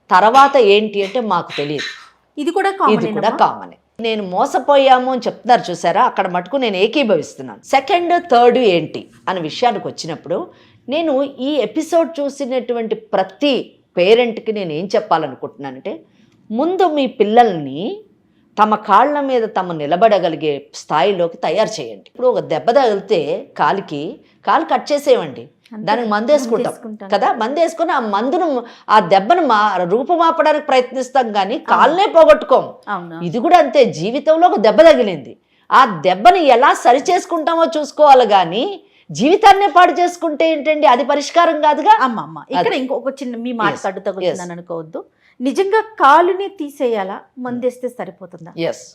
తర్వాత ఏంటి అంటే మాకు తెలియదు, ఇది కూడా కామనే. నేను మోసపోయాము అని చెప్తున్నారు చూసారా, అక్కడ మటుకు నేను ఏకీభవిస్తున్నాను. సెకండ్ థర్డ్ ఏంటి అనే విషయానికి వచ్చినప్పుడు నేను ఈ ఎపిసోడ్ చూసినటువంటి ప్రతి పేరెంట్కి నేను ఏం చెప్పాలనుకుంటున్నానంటే, ముందు మీ పిల్లల్ని తమ కాళ్ళ మీద తమ నిలబడగలిగే స్థాయిలోకి తయారు చేయండి. ఇప్పుడు ఒక దెబ్బ తగిలితే కాలు కట్ చేసేయండి, దానికి మందు వేసుకుంటాం కదా, మందు వేసుకుని ఆ మందును ఆ దెబ్బను రూపుమాపడానికి ప్రయత్నిస్తాం, కానీ కాళ్ళనే పోగొట్టుకోం. ఇది కూడా అంతే, జీవితంలో ఒక దెబ్బ తగిలింది, ఆ దెబ్బని ఎలా సరి చేసుకుంటామో చూసుకోవాలి, కానీ జీవితాన్నే పాడు చేసుకుంటే ఏంటండి, అది పరిష్కారం కాదుగా. అమ్మమ్మ ఇక్కడ ఇంకొక చిన్న మీ మాట కట్టు తగ్గుతుందని అనుకోవద్దు. నిజంగా కాలుని తీసేయాలా, మందేస్తే సరిపోతుందా?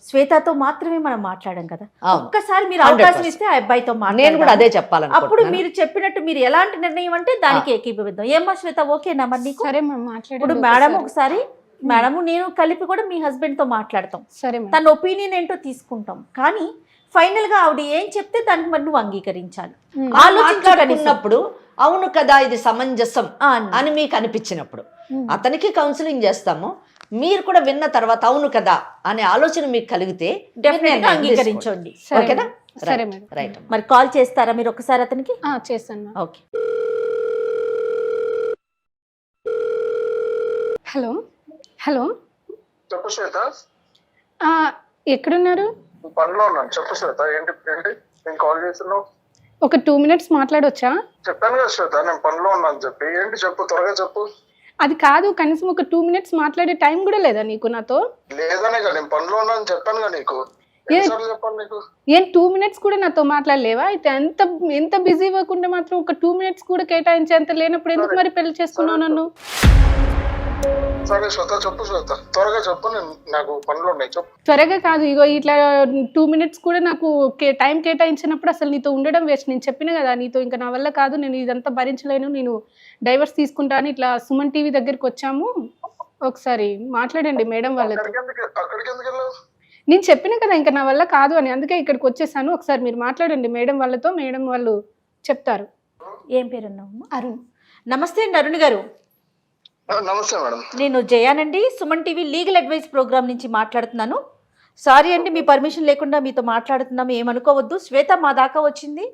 శ్వేతతో మాత్రమే మనం మాట్లాడాం కదా, ఒక్కసారి మీరు అవకాశం ఇస్తే ఆ అబ్బాయితో నేను కూడా అదే చెప్పాలి. అప్పుడు మీరు చెప్పినట్టు మీరు ఎలాంటి నిర్ణయం అంటే దానికి ఏకీభవిద్దాం. ఏమ్మా శ్వేత, ఓకేనా మరి నీకు? సరే ఇప్పుడు మేడం ఒకసారి మేడము నేను కలిపి కూడా మీ హస్బెండ్ తో మాట్లాడతాం, తన ఒపీనియన్ ఏంటో తీసుకుంటాం. కానీ ఫైనల్ గా ఆవిడ ఏం చెప్తే దానికి మరి నువ్వు అంగీకరించాలి. మాట్లాడుకున్నప్పుడు అవును కదా ఇది సమంజసం అని మీకు అనిపించినప్పుడు అతనికి కౌన్సిలింగ్ చేస్తాము. మీరు కూడా విన్న తర్వాత అవును కదా అనే ఆలోచన మీకు కలిగితే డెఫినెట్ గా అంగీకరించండి. ఓకేనా? సరే మేడం. రైట్. మరి కాల్ చేస్తారా మీరు ఒకసారి అతనికి? చేస్తాను. ఓకే. హలో హలో, చెప్పు శ్వేత. ఎక్కడున్నారు? పనిలో ఉన్నాను. చెప్పు శ్వేత. ఏంటి ఏంటి నేను కాల్ చేస్తున్నావు? ఒక 2 minutes మాట్లాడొచ్చా? చెప్పాను కదా శ్వేత, నేను పనిలో ఉన్నాను చెప్పి. ఏంటి చెప్పు, త్వరగా చెప్పు. అది కాదు, కనీసం ఒక 2 minutes మాట్లాడే టైం కూడా లేదా నీకు నాతో? లేదనే కదా, నేను పనిలో ఉన్నాను చెప్పాను కదా నీకు. ఎన్నిసార్లు చెప్పాను నీకు? ఏం 2 minutes కూడా నాతో మాట్లాడలేవా? అయితే ఎంత బిజీ వర్క్ ఉంటే మాత్రం ఒక 2 minutes కూడా కేటాయించేంత లేనప్పుడు ఎందుకు మరి పెళ్లి చేసుకున్నావు నన్ను? సరే శ్వేత చెప్పు శ్వేత, త్వరగా చెప్పు. నేను నాకు పనులు ఉన్నాయి చెప్పు. త్వరగా కాదు, ఇగో ఇట్లా 2 minutes కూడా నాకు టైం కేటాయించినప్పుడు అసలు నీతో ఉండడం వేస్ట్. నేను చెప్పిన కదా నీతో ఇంకా నా వల్ల కాదు, నేను ఇదంతా భరించలేను, నేను డైవర్స్ తీసుకుంటాను. ఇట్లా సుమన్ టీవీ దగ్గరికి వచ్చాము, ఒకసారి మాట్లాడండి మేడం వాళ్ళతో. అక్కడికి ఎందుకు వెళ్ళావు? నేను చెప్పిన కదా ఇంకా నా వల్ల కాదు అని, అందుకే ఇక్కడికి వచ్చేసాను. ఒకసారి మీరు మాట్లాడండి మేడం వాళ్ళతో, మేడం వాళ్ళు చెప్తారు. ఏం పేరు అన్నావు? అరుణ్. నమస్తే అండి అరుణ్ గారు. నమస్తే మేడం. నేను జయానండి, Suman TV legal advice programme నుంచి మాట్లాడుతున్నాను. సారీ అండి, మీ పర్మిషన్ లేకుండా మీతో మాట్లాడుతున్నాము, ఏమనుకోవద్దు. శ్వేత మా దాకా వచ్చింది,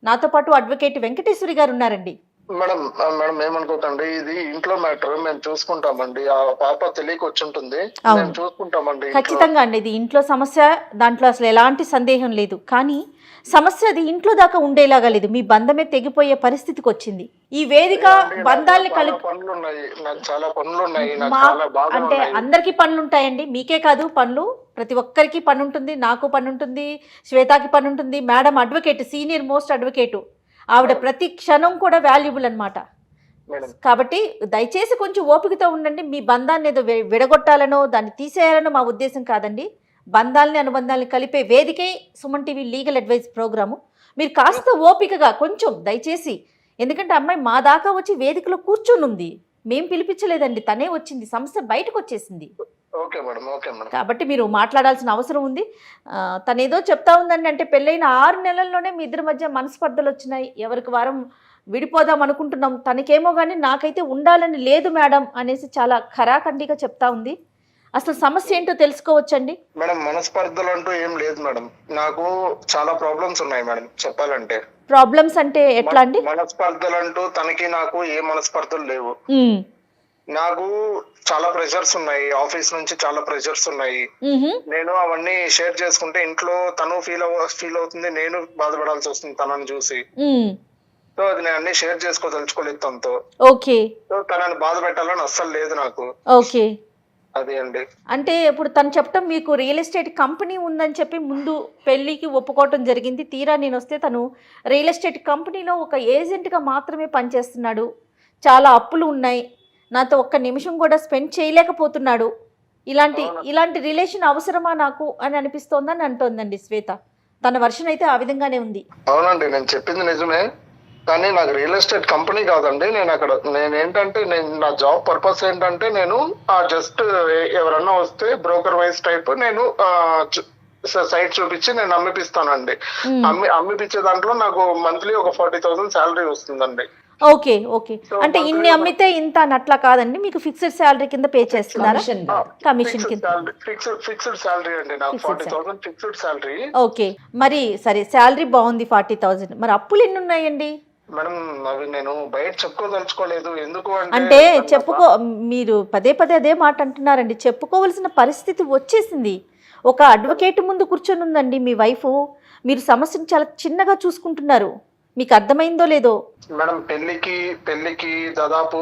నాతో పాటు అడ్వకేట్ వెంకటేశ్వరి గారు ఉన్నారండి. మేడం మేడం ఏమనుకోకండి, ఇది ఇంట్లో మ్యాటర్, మేము చూసుకుంటామండి. ఆ పాప తెలియక వచ్చి ఉంటుంది, మేము చూసుకుంటామండి. ఖచ్చితంగా అండి, ఇది ఇంట్లో సమస్య, దాంట్లో అసలు ఎలాంటి సందేహం లేదు. కానీ సమస్య అది ఇంట్లో దాకా ఉండేలాగా లేదు, మీ బంధమే తెగిపోయే పరిస్థితికి వచ్చింది. ఈ వేదిక బంధాలని కలిపి పనులు ఉన్నాయి, నాకు చాలా పనులు ఉన్నాయి, నాకు మా చాలా బాధలు అంటే ఉన్నాయి. అందరికీ పనులు ఉంటాయండి, మీకే కాదు పనులు, ప్రతి ఒక్కరికి పని ఉంటుంది. నాకు పని ఉంటుంది, శ్వేతకి పని ఉంటుంది. Madam advocate, senior most advocate, ఆవిడ ప్రతి క్షణం కూడా వాల్యుబుల్ అనమాట. మేడం కాబట్టి దయచేసి కొంచెం ఓపికతో ఉండండి. మీ బంధాన్ని ఏదో విడగొట్టాలనో దాన్ని తీసేయాలనో మా ఉద్దేశం కాదండి. బంధాలని అనుబంధాలని కలిపే వేదికే Suman TV legal advice programme. మీరు కాస్త ఓపికగా కొంచెం దయచేసి, ఎందుకంటే అమ్మాయి మా దాకా వచ్చి వేదికలో కూర్చొని ఉంది, మేం పిలిపించలేదండి, తనే వచ్చింది, సమస్య బయటకు వచ్చేసింది. Okay madam, okay madam. కాబట్టి మీరు మాట్లాడాల్సిన అవసరం ఉంది. తనేదో చెప్తా ఉందండి, అంటే పెళ్ళైన 6 నెలల్లోనే మీ ఇద్దరి మధ్య మనస్పర్ధలు వచ్చినాయి, ఎవరికి వారం విడిపోదాం అనుకుంటున్నాం, తనకేమో కానీ నాకైతే ఉండాలని లేదు మేడం అనేసి చాలా ఖరాఖండిగా చెప్తా ఉంది. అసలు సమస్య ఏంటో తెలుసుకోవచ్చండి. మేడం మనస్పర్ధలు అంటూ ఏం లేదు మేడం, నాకు చాలా ప్రాబ్లమ్స్ ఉన్నాయి మేడం చెప్పాలంటే. ప్రాబ్లమ్స్ అంటే ఎట్లా అండి? మనస్పర్ధలు అంటూ తనకి నాకు ఏ మనస్పర్ధలు లేవు. నాకు చాలా ప్రెషర్స్ ఉన్నాయి, ఆఫీస్ నుంచి చాలా ప్రెషర్స్ ఉన్నాయి. నేను అవన్నీ షేర్ చేసుకుంటే ఇంట్లో తను ఫీల్ అవుతుంది, నేను బాధపడాల్సి వస్తుంది తనని చూసి. సో అది నేను అన్ని షేర్ చేసుకోదలుచుకోలేదు తనతో. ఓకే. సో తనని బాధ పెట్టాలని అస్సలు లేదు నాకు. ఓకే. అది అండి. అంటే ఇప్పుడు తను చెప్పడం, మీకు రియల్ ఎస్టేట్ కంపెనీ ఉందని చెప్పి ముందు పెళ్లికి ఒప్పుకోవటం జరిగింది. తీరా నేను వస్తే తను రియల్ ఎస్టేట్ కంపెనీలో ఒక ఏజెంట్గా మాత్రమే పనిచేస్తున్నాడు, చాలా అప్పులు ఉన్నాయి, నాతో ఒక్క నిమిషం కూడా స్పెండ్ చేయలేకపోతున్నాడు. ఇలాంటి రిలేషన్ అవసరమా నాకు అని అనిపిస్తోందని అంటోందండి శ్వేత. తన వర్షన్ అయితే ఆ విధంగానే ఉంది. అవునండి, నేను చెప్పింది నిజమే, కానీ నాకు రియల్ ఎస్టేట్ కంపెనీ కాదండి. నేను నా జాబ్ పర్పస్ ఏంటంటే నేను జస్ట్ ఎవరన్నా వస్తే బ్రోకర్ వైజ్ టైప్ నేను సైట్ చూపించి నేను అమ్మిపిస్తానండి. అమ్మిపించే దాంట్లో నాకు మంత్లీ ఒక 40,000 శాలరీ వస్తుందండి. ఓకే. ఓకే. అంటే ఇన్ని అమ్మితే ఇంత అట్లా కాదండి, మీకు ఫిక్స్డ్ శాలరీ కింద పే చేస్తున్నారా? కమిషన్ కింద ఫిక్స్డ్ శాలరీ అండి, నాకు 40,000 ఫిక్స్డ్ శాలరీ. ఓకే. మరి సరే, శాలరీ బాగుంది 40,000, మరి అప్పులు ఎన్ని ఉన్నాయండి? మేడం అవి నేను బయట చెప్పుకోదలుచుకోలేదు. ఎందుకు అంటే మీరు పదే అదే మాట అంటున్నారండి. చెప్పుకోవాల్సిన పరిస్థితి వచ్చేసింది. ఒక అడ్వకేట్ ముందు కూర్చొని ఉందండి మీ వైఫ్, మీరు సమస్యను చాలా చిన్నగా చూసుకుంటున్నారు. మీకు అర్థమైందో లేదో? మేడం పెళ్లికి దాదాపు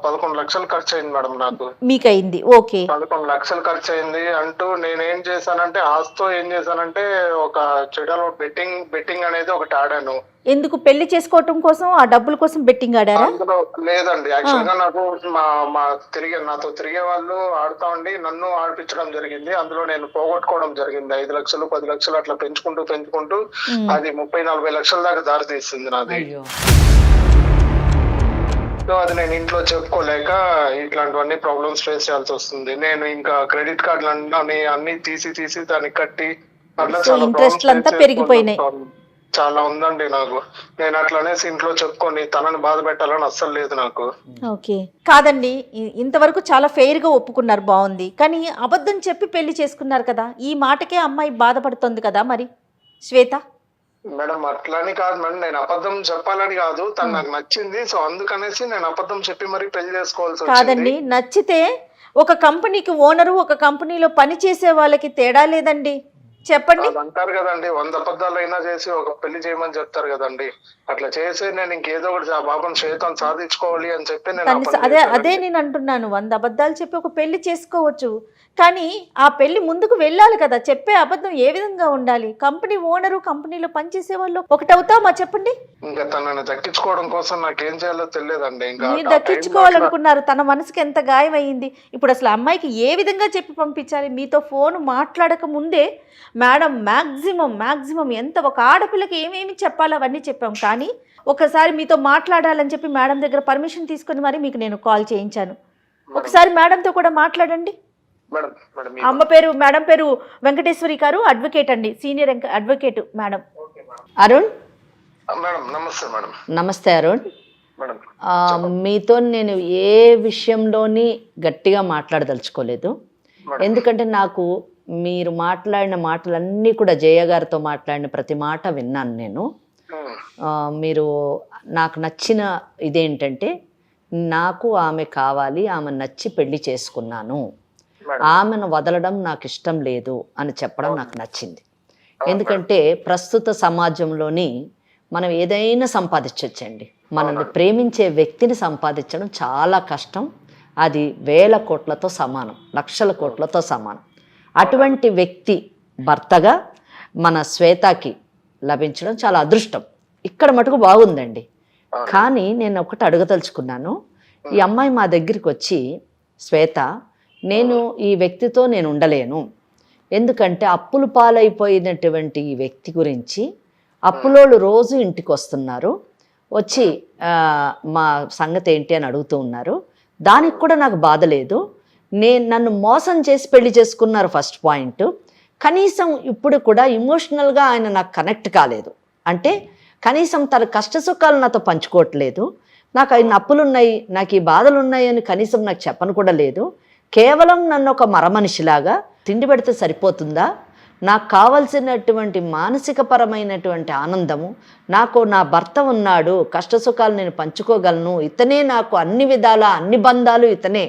11 లక్షలు ఖర్చు అయింది మేడం నాకు. మీకయింది? ఓకే. 11 లక్షలు ఖర్చు అయింది అంటూ నేనేం చేశానంటే ఆస్తో ఏం చేశానంటే ఒక చెడలో బెట్టింగ్ అనేది ఒకటి ఆడాను. ఎందుకు? పెళ్లి చేసుకోవటం కోసం, ఆ డబ్బుల కోసం బెట్టింగ్ ఆడారా? అందులో లేదండి, యాక్చువల్ గా నాకు నాతో తిరిగే వాళ్ళు ఆడుతా ఉండి నన్ను ఆడిపించడం జరిగింది. అందులో నేను పోగొట్టుకోవడం జరిగింది. 5 లక్షలు 10 లక్షలు అట్లా పెంచుకుంటూ అది 30-40 లక్షల దాకా దారి తీస్తుంది నాది. సో అది నేను ఇంట్లో చెప్పుకోలేక ఇట్లాంటివన్నీ ప్రాబ్లమ్స్ ఫేస్ చేయాల్సి వస్తుంది. నేను ఇంకా క్రెడిట్ కార్డులు అన్ని తీసి దాన్ని కట్టి అట్లా సో చాలా ఇంట్రెస్ట్లు అంతా problems పెరిగిపోయినాయి. చాలా ఉందండి నాకు. నేను అట్లనేసి ఇంట్లో చెప్పుకొని తనని బాధ పెట్టాలని అస్సలు లేదు నాకు. ఓకే, కాదండి, ఇంతవరకు చాలా ఫెయిర్గా ఒప్పుకున్నారు, బాగుంది. కానీ అబద్ధం చెప్పి పెళ్లి చేసుకున్నారు కదా, ఈ మాటకే అమ్మాయి బాధపడుతుంది కదా మరి శ్వేత. మేడం అట్లని కాదు మేడం, నేను అబద్ధం చెప్పాలని కాదు, తను నాకు నచ్చింది. సో అందుకనేసి నేను అబద్ధం చెప్పి మరి పెళ్లి చేసుకోవాల్సి కాదండి, వచ్చింది. నచ్చితే ఒక కంపెనీకి ఓనరు, ఒక కంపెనీలో పని చేసే వాళ్ళకి తేడా లేదండి, చెప్పండి. అది అంటారు కదండి, 100 అబద్ధాలు అయినా చేసి ఒక పెళ్లి చేయమని చెప్తారు కదండి. అట్లా చేసి నేను ఇంకేదో ఒకటి ఆ బాబుని శ్వేతను సాధించుకోవాలి అని చెప్పి నేను ఆ పని అదే చేశానండి. నేను అంటున్నాను, 100 అబద్ధాలు చెప్పి ఒక పెళ్లి చేసుకోవచ్చు, కానీ ఆ పెళ్లి ముందుకు వెళ్ళాలి కదా. చెప్పే అబద్ధం ఏ విధంగా ఉండాలి? కంపెనీ ఓనరు, కంపెనీలో పనిచేసే వాళ్ళు ఒకటవుతామా చెప్పండి? ఇంకా తనని దక్కించుకోవడం కోసం నాకేం చేయాలో తెలియదండి. ఇంకా మీరు దక్కించుకోవాలనుకున్నారు, తన మనసుకి ఎంత గాయం అయ్యింది. ఇప్పుడు అసలు అమ్మాయికి ఏ విధంగా చెప్పి పంపించాలి? మీతో ఫోన్ మాట్లాడక ముందే మేడం మ్యాక్సిమం ఎంత ఒక ఆడపిల్లకి ఏమేమి చెప్పాలో అవన్నీ చెప్పాం, కానీ ఒకసారి మీతో మాట్లాడాలని చెప్పి మేడం దగ్గర పర్మిషన్ తీసుకుని మరి మీకు నేను కాల్ చేయించాను. ఒకసారి మేడంతో కూడా మాట్లాడండి. మేడం మేడం అమ్మ మేడం పేరు వెంకటేశ్వరి గారు, అడ్వకేట్ అండి, senior advocate madam. Arun, madam నమస్తే మేడం. నమస్తే అరుణ్. మేడం మీతో నేను ఏ విషయంలోని గట్టిగా మాట్లాడదలుచుకోలేదు. ఎందుకంటే నాకు మీరు మాట్లాడిన మాటలన్నీ కూడా జయ గారితో మాట్లాడిన ప్రతి మాట విన్నాను నేను. మీరు నాకు నచ్చిన ఇదేంటంటే, నాకు ఆమె కావాలి, ఆమె నచ్చి పెళ్లి చేసుకున్నాను, ఆమెను వదలడం నాకు ఇష్టం లేదు అని చెప్పడం నాకు నచ్చింది. ఎందుకంటే ప్రస్తుత సమాజంలోని మనం ఏదైనా సంపాదించవచ్చండి, మనల్ని ప్రేమించే వ్యక్తిని సంపాదించడం చాలా కష్టం. అది వేల కోట్లతో సమానం, లక్షల కోట్లతో సమానం. అటువంటి వ్యక్తి భర్తగా మన శ్వేతకి లభించడం చాలా అదృష్టం. ఇక్కడ మటుకు బాగుందండి. కానీ నేను ఒకటి అడగదలుచుకున్నాను. ఈ అమ్మాయి మా దగ్గరికి వచ్చి, శ్వేత, నేను ఈ వ్యక్తితో నేను ఉండలేను, ఎందుకంటే అప్పులు పాలైపోయినటువంటి ఈ వ్యక్తి గురించి అప్పులోళ్ళు రోజు ఇంటికి వస్తున్నారు, వచ్చి మా సంగతి ఏంటి అని అడుగుతూ ఉన్నారు. దానికి కూడా నాకు బాధ లేదు. నన్ను మోసం చేసి పెళ్లి చేసుకున్నారు ఫస్ట్ పాయింట్. కనీసం ఇప్పుడు కూడా ఇమోషనల్గా ఆయన నాకు కనెక్ట్ కాలేదు, అంటే కనీసం తన కష్టసుఖాలు నాతో పంచుకోవట్లేదు. నాకు ఆయన అప్పులు ఉన్నాయి, నాకు ఈ బాధలు ఉన్నాయి అని కనీసం నాకు చెప్పను కూడా లేదు. కేవలం నన్ను ఒక మరమనిషిలాగా తిండి పెడితే సరిపోతుందా? నాకు కావలసినటువంటి మానసికపరమైనటువంటి ఆనందము, నాకు నా భర్త ఉన్నాడు, కష్టసుఖాలు నేను పంచుకోగలను, ఇతనే నాకు అన్ని విధాల అన్ని బంధాలు ఇతనే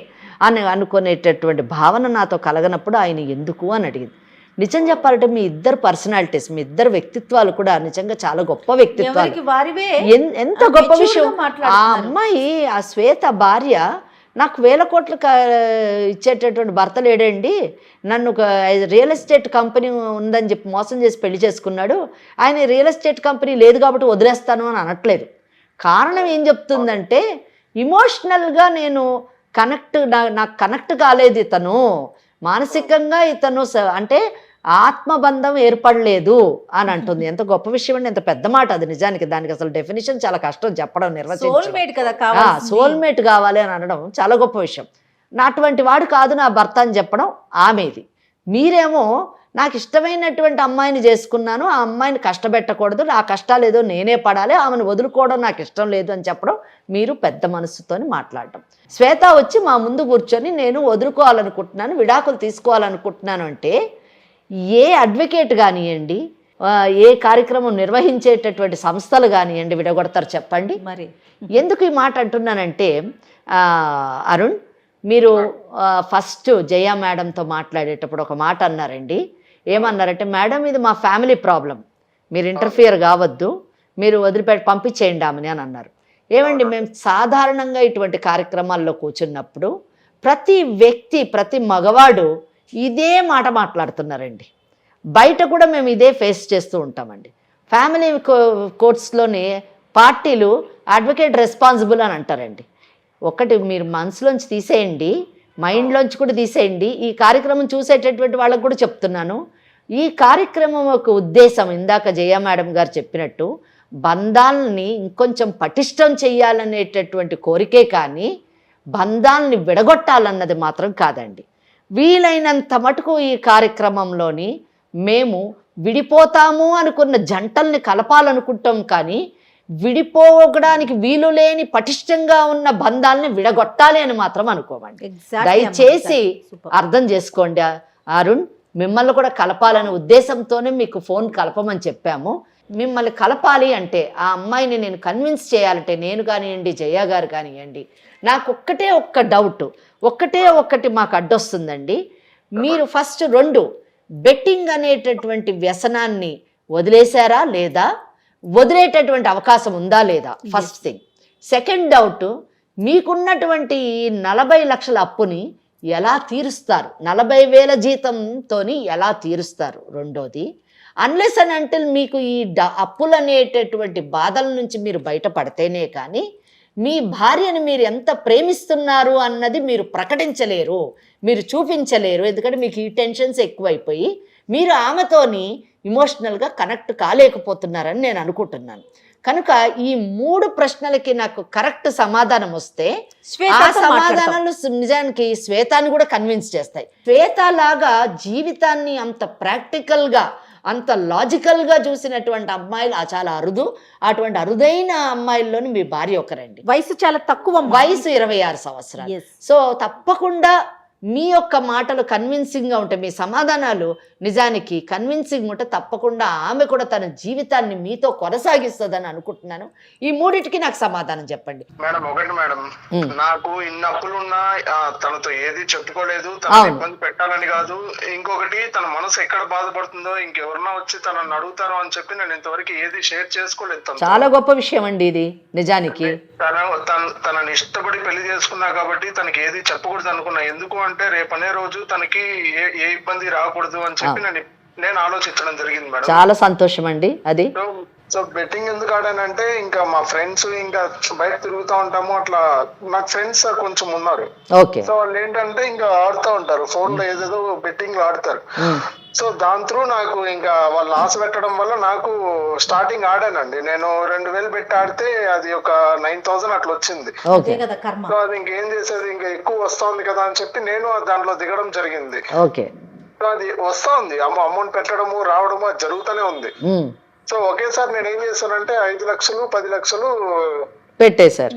అని అనుకునేటటువంటి భావన నాతో కలగనప్పుడు ఆయన ఎందుకు అని అడిగింది. నిజం చెప్పాలంటే మీ ఇద్దరు పర్సనాలిటీస్, మీ ఇద్దరు వ్యక్తిత్వాలు కూడా నిజంగా చాలా గొప్ప వ్యక్తిత్వాలు. ఎంత గొప్ప విషయం. ఆ అమ్మాయి, ఆ శ్వేత భార్య, నాకు 1000 కోట్లు ఇచ్చేటటువంటి భర్త లేడండి, నన్ను ఒక రియల్ ఎస్టేట్ కంపెనీ ఉందని చెప్పి మోసం చేసి పెళ్లి చేసుకున్నాడు, ఆయన రియల్ ఎస్టేట్ కంపెనీ లేదు కాబట్టి వదిలేస్తాను అని అనట్లేదు. కారణం ఏం చెప్తుందంటే, ఇమోషనల్గా నేను నాకు కనెక్ట్ కాలేదు ఇతను, మానసికంగా ఇతను అంటే ఆత్మబంధం ఏర్పడలేదు అని అంటుంది. ఎంత గొప్ప విషయం అండి, ఎంత పెద్ద మాట అది. నిజానికి దానికి అసలు డెఫినేషన్ చాలా కష్టం చెప్పడం, నిర్వచించడం. సోల్మేట్ కావాలి అని అనడం చాలా గొప్ప విషయం. అటువంటి వాడు కాదు నా భర్త అని చెప్పడం ఆమెది. మీరేమో నాకు ఇష్టమైనటువంటి అమ్మాయిని చేసుకున్నాను, ఆ అమ్మాయిని కష్టపెట్టకూడదు, ఆ కష్టాలు ఏదో నేనే పడాలి, ఆమెను వదులుకోవడం నాకు ఇష్టం లేదు అని చెప్పడం మీరు పెద్ద మనసుతోని మాట్లాడటం. శ్వేత వచ్చి మా ముందు కూర్చొని నేను వదులుకోవాలనుకుంటున్నాను, విడాకులు తీసుకోవాలనుకుంటున్నాను అంటే, ఏ అడ్వకేట్ కానివ్వండి, ఏ కార్యక్రమం నిర్వహించేటటువంటి సంస్థలు కానివ్వండి విడగొడతారు చెప్పండి. మరి ఎందుకు ఈ మాట అంటున్నానంటే, అరుణ్, మీరు ఫస్ట్ జయ మేడంతో మాట్లాడేటప్పుడు ఒక మాట అన్నారండి. ఏమన్నారంటే, మేడం ఇది మా ఫ్యామిలీ ప్రాబ్లం, మీరు ఇంటర్ఫియర్ కావద్దు, మీరు పంపించేయండి ఆమెని అని అన్నారు. ఏమండి, మేము సాధారణంగా ఇటువంటి కార్యక్రమాల్లో కూర్చున్నప్పుడు ప్రతి వ్యక్తి, ప్రతి మగవాడు ఇదే మాట మాట్లాడుతున్నారండి. బయట కూడా మేము ఇదే ఫేస్ చేస్తూ ఉంటామండి. ఫ్యామిలీ కోర్ట్స్లోనే పార్టీలు అడ్వకేట్ రెస్పాన్సిబుల్ అని అంటారండి. ఒకటి మీరు మనసులోంచి తీసేయండి, మైండ్లోంచి కూడా తీసేయండి. ఈ కార్యక్రమం చూసేటటువంటి వాళ్ళకు కూడా చెప్తున్నాను, ఈ కార్యక్రమం ఒక ఉద్దేశం ఇందాక జయ మేడం గారు చెప్పినట్టు బంధాలని ఇంకొంచెం పటిష్టం చేయాలనేటటువంటి కోరికే కానీ బంధాలని విడగొట్టాలన్నది మాత్రం కాదండి. వీలైనంత మటుకు ఈ కార్యక్రమంలోని మేము విడిపోతాము అనుకున్న జంటల్ని కలపాలనుకుంటాం, కానీ విడిపోవడానికి వీలు లేని పటిష్టంగా ఉన్న బంధాలని విడగొట్టాలి అని మాత్రం అనుకోమండి. దయచేసి అర్థం చేసుకోండి అరుణ్, మిమ్మల్ని కూడా కలపాలనే ఉద్దేశంతోనే మీకు ఫోన్ కలపమని చెప్పాము. మిమ్మల్ని కలపాలి అంటే ఆ అమ్మాయిని నేను కన్విన్స్ చేయాలంటే నేను కానివ్వండి, జయ గారు కానివ్వండి, నాకు ఒక్క డౌట్, ఒక్కటి మాకు అడ్డొస్తుందండి. మీరు ఫస్ట్ 2 బెట్టింగ్ అనేటటువంటి వ్యసనాన్ని వదిలేశారా లేదా, వదిలేటటువంటి అవకాశం ఉందా లేదా, ఫస్ట్ థింగ్. సెకండ్ డౌట్, మీకున్నటువంటి 40 లక్షల అప్పుని ఎలా తీరుస్తారు, 40,000 జీతంతోని ఎలా తీరుస్తారు. రెండోది, అన్లెస్ అండ్ అంటిల్ మీకు ఈ అప్పులు అనేటటువంటి బాధల నుంచి మీరు బయటపడితేనే కానీ మీ భార్యను మీరు ఎంత ప్రేమిస్తున్నారు అన్నది మీరు ప్రకటించలేరు, మీరు చూపించలేరు. ఎందుకంటే మీకు ఈ టెన్షన్స్ ఎక్కువైపోయి మీరు ఆమెతోని ఇమోషనల్గా కనెక్ట్ కాలేకపోతున్నారని నేను అనుకుంటున్నాను. కనుక ఈ 3 ప్రశ్నలకి నాకు కరెక్ట్ సమాధానం వస్తే ఆ సమాధానాలు నిజానికి శ్వేతాన్ని కూడా కన్విన్స్ చేస్తాయి. శ్వేత లాగా జీవితాన్ని అంత ప్రాక్టికల్గా అంత లాజికల్గా చూసినటువంటి అమ్మాయిలు చాలా అరుదు. అటువంటి అరుదైన అమ్మాయిల్లోని మీ భార్య ఒకరండి. వయసు చాలా తక్కువ, వయసు 26 సంవత్సరాలు. సో తప్పకుండా మీ యొక్క మాటలు కన్విన్సింగ్గా ఉంటాయి, మీ సమాధానాలు నిజానికి కన్విన్సింగ్ ఉంటే తప్పకుండా ఆమె కూడా తన జీవితాన్ని మీతో కొనసాగిస్తుందని అనుకుంటున్నాను. ఈ 3టికి నాకు సమాధానం చెప్పండి. మేడం, ఒకటి మేడం, నాకు ఇన్ని అప్పులున్నా తనతో ఏది చెప్పుకోలేదు, తన ఇబ్బంది పెట్టాలని కాదు. ఇంకొకటి, తన మనసు ఎక్కడ బాధపడుతుందో ఇంకెవరన్నా వచ్చి తనని అడుగుతారో అని చెప్పి నేను ఇంతవరకు ఏది షేర్ చేసుకోలేదు. చాలా గొప్ప విషయం అండి ఇది నిజానికి. తనని ఇష్టపడి పెళ్లి చేసుకున్నా కాబట్టి తనకి ఏది చెప్పకూడదు అనుకున్నా. ఎందుకు అంటే రేపనే రోజు తనకి ఏ ఇబ్బంది రాకూడదు అని చెప్పి నేను ఆలోచించడం జరిగింది మేడం. చాలా సంతోషం అండి అది. సో బెట్టింగ్ ఎందుకు ఆడానంటే, ఇంకా మా ఫ్రెండ్స్ ఇంకా బయట తిరుగుతూ ఉంటాము, అట్లా నాకు ఫ్రెండ్స్ కొంచెం ఉన్నారు. సో వాళ్ళు ఏంటంటే ఇంకా ఆడుతూ ఉంటారు ఫోన్ లో, ఏదేదో బెట్టింగ్ ఆడతారు. సో దాని త్రూ నాకు ఇంకా వాళ్ళు ఆశ పెట్టడం వల్ల నాకు స్టార్టింగ్ ఆడానండి. నేను 2,000 పెట్టి ఆడితే అది ఒక 9,000 అట్లా వచ్చింది. సో అది ఇంకేం చేసేది, ఇంకా ఎక్కువ వస్తుంది కదా అని చెప్పి నేను దాంట్లో దిగడం జరిగింది. సో అది వస్తుంది, అమౌంట్ పెట్టడము రావడము అది జరుగుతూనే ఉంది. సో ఒకేసారి నేను ఏం చేశానంటే 5 లక్షలు 10 లక్షలు పెట్టేశారు.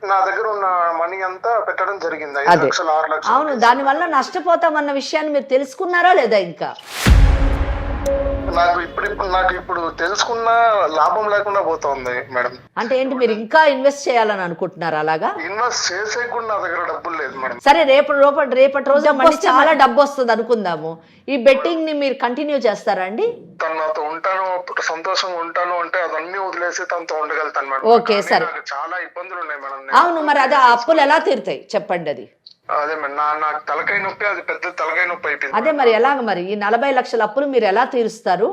నా దగ్గర ఉన్న మనీ అంతా పెట్టడం జరిగింది. 5 లక్షలు 6 లక్షలు. అవును, దానివల్ల నష్టపోతామన్న విషయాన్ని మీరు తెలుసుకున్నారా లేదా? ఇంకా నాకు ఇప్పుడు తెలుసుకున్న లాభం లేకుండా పోతుంది మేడం. అంటే ఏంటి, మీరు ఇంకా ఇన్వెస్ట్ చేయాలని అనుకుంటున్నారా? అలాగా ఇన్వెస్ట్ చేసే కూడా నా దగ్గర డబ్బులు లేదు మేడం. సరే, రేపటి రోజు మళ్ళీ చాలా డబ్బు వస్తుంది అనుకుందాము. ఈ బెట్టింగ్ ని మీరు కంటిన్యూ చేస్తారా అండి? తనతో ఉంటాను, సంతోషంగా ఉంటాను అంటే అదన్నీ వదిలేసి తనతో ఉండగలుగుతాను మేడం. ఓకే, సరే. చాలా ఇబ్బందులు ఉన్నాయి మేడం. అవును, మరి అదే ఆ అప్పులు ఎలా తీరుతాయి చెప్పండి. అది అదే మేడం, నాకు తలకాయ నొప్పి, అది పెద్ద తలకాయ నొప్పి అయిపోయింది. అదే మరి ఎలాగ, మరి ఈ 40 లక్షల అప్పులు మీరు ఎలా తీరుస్తారు?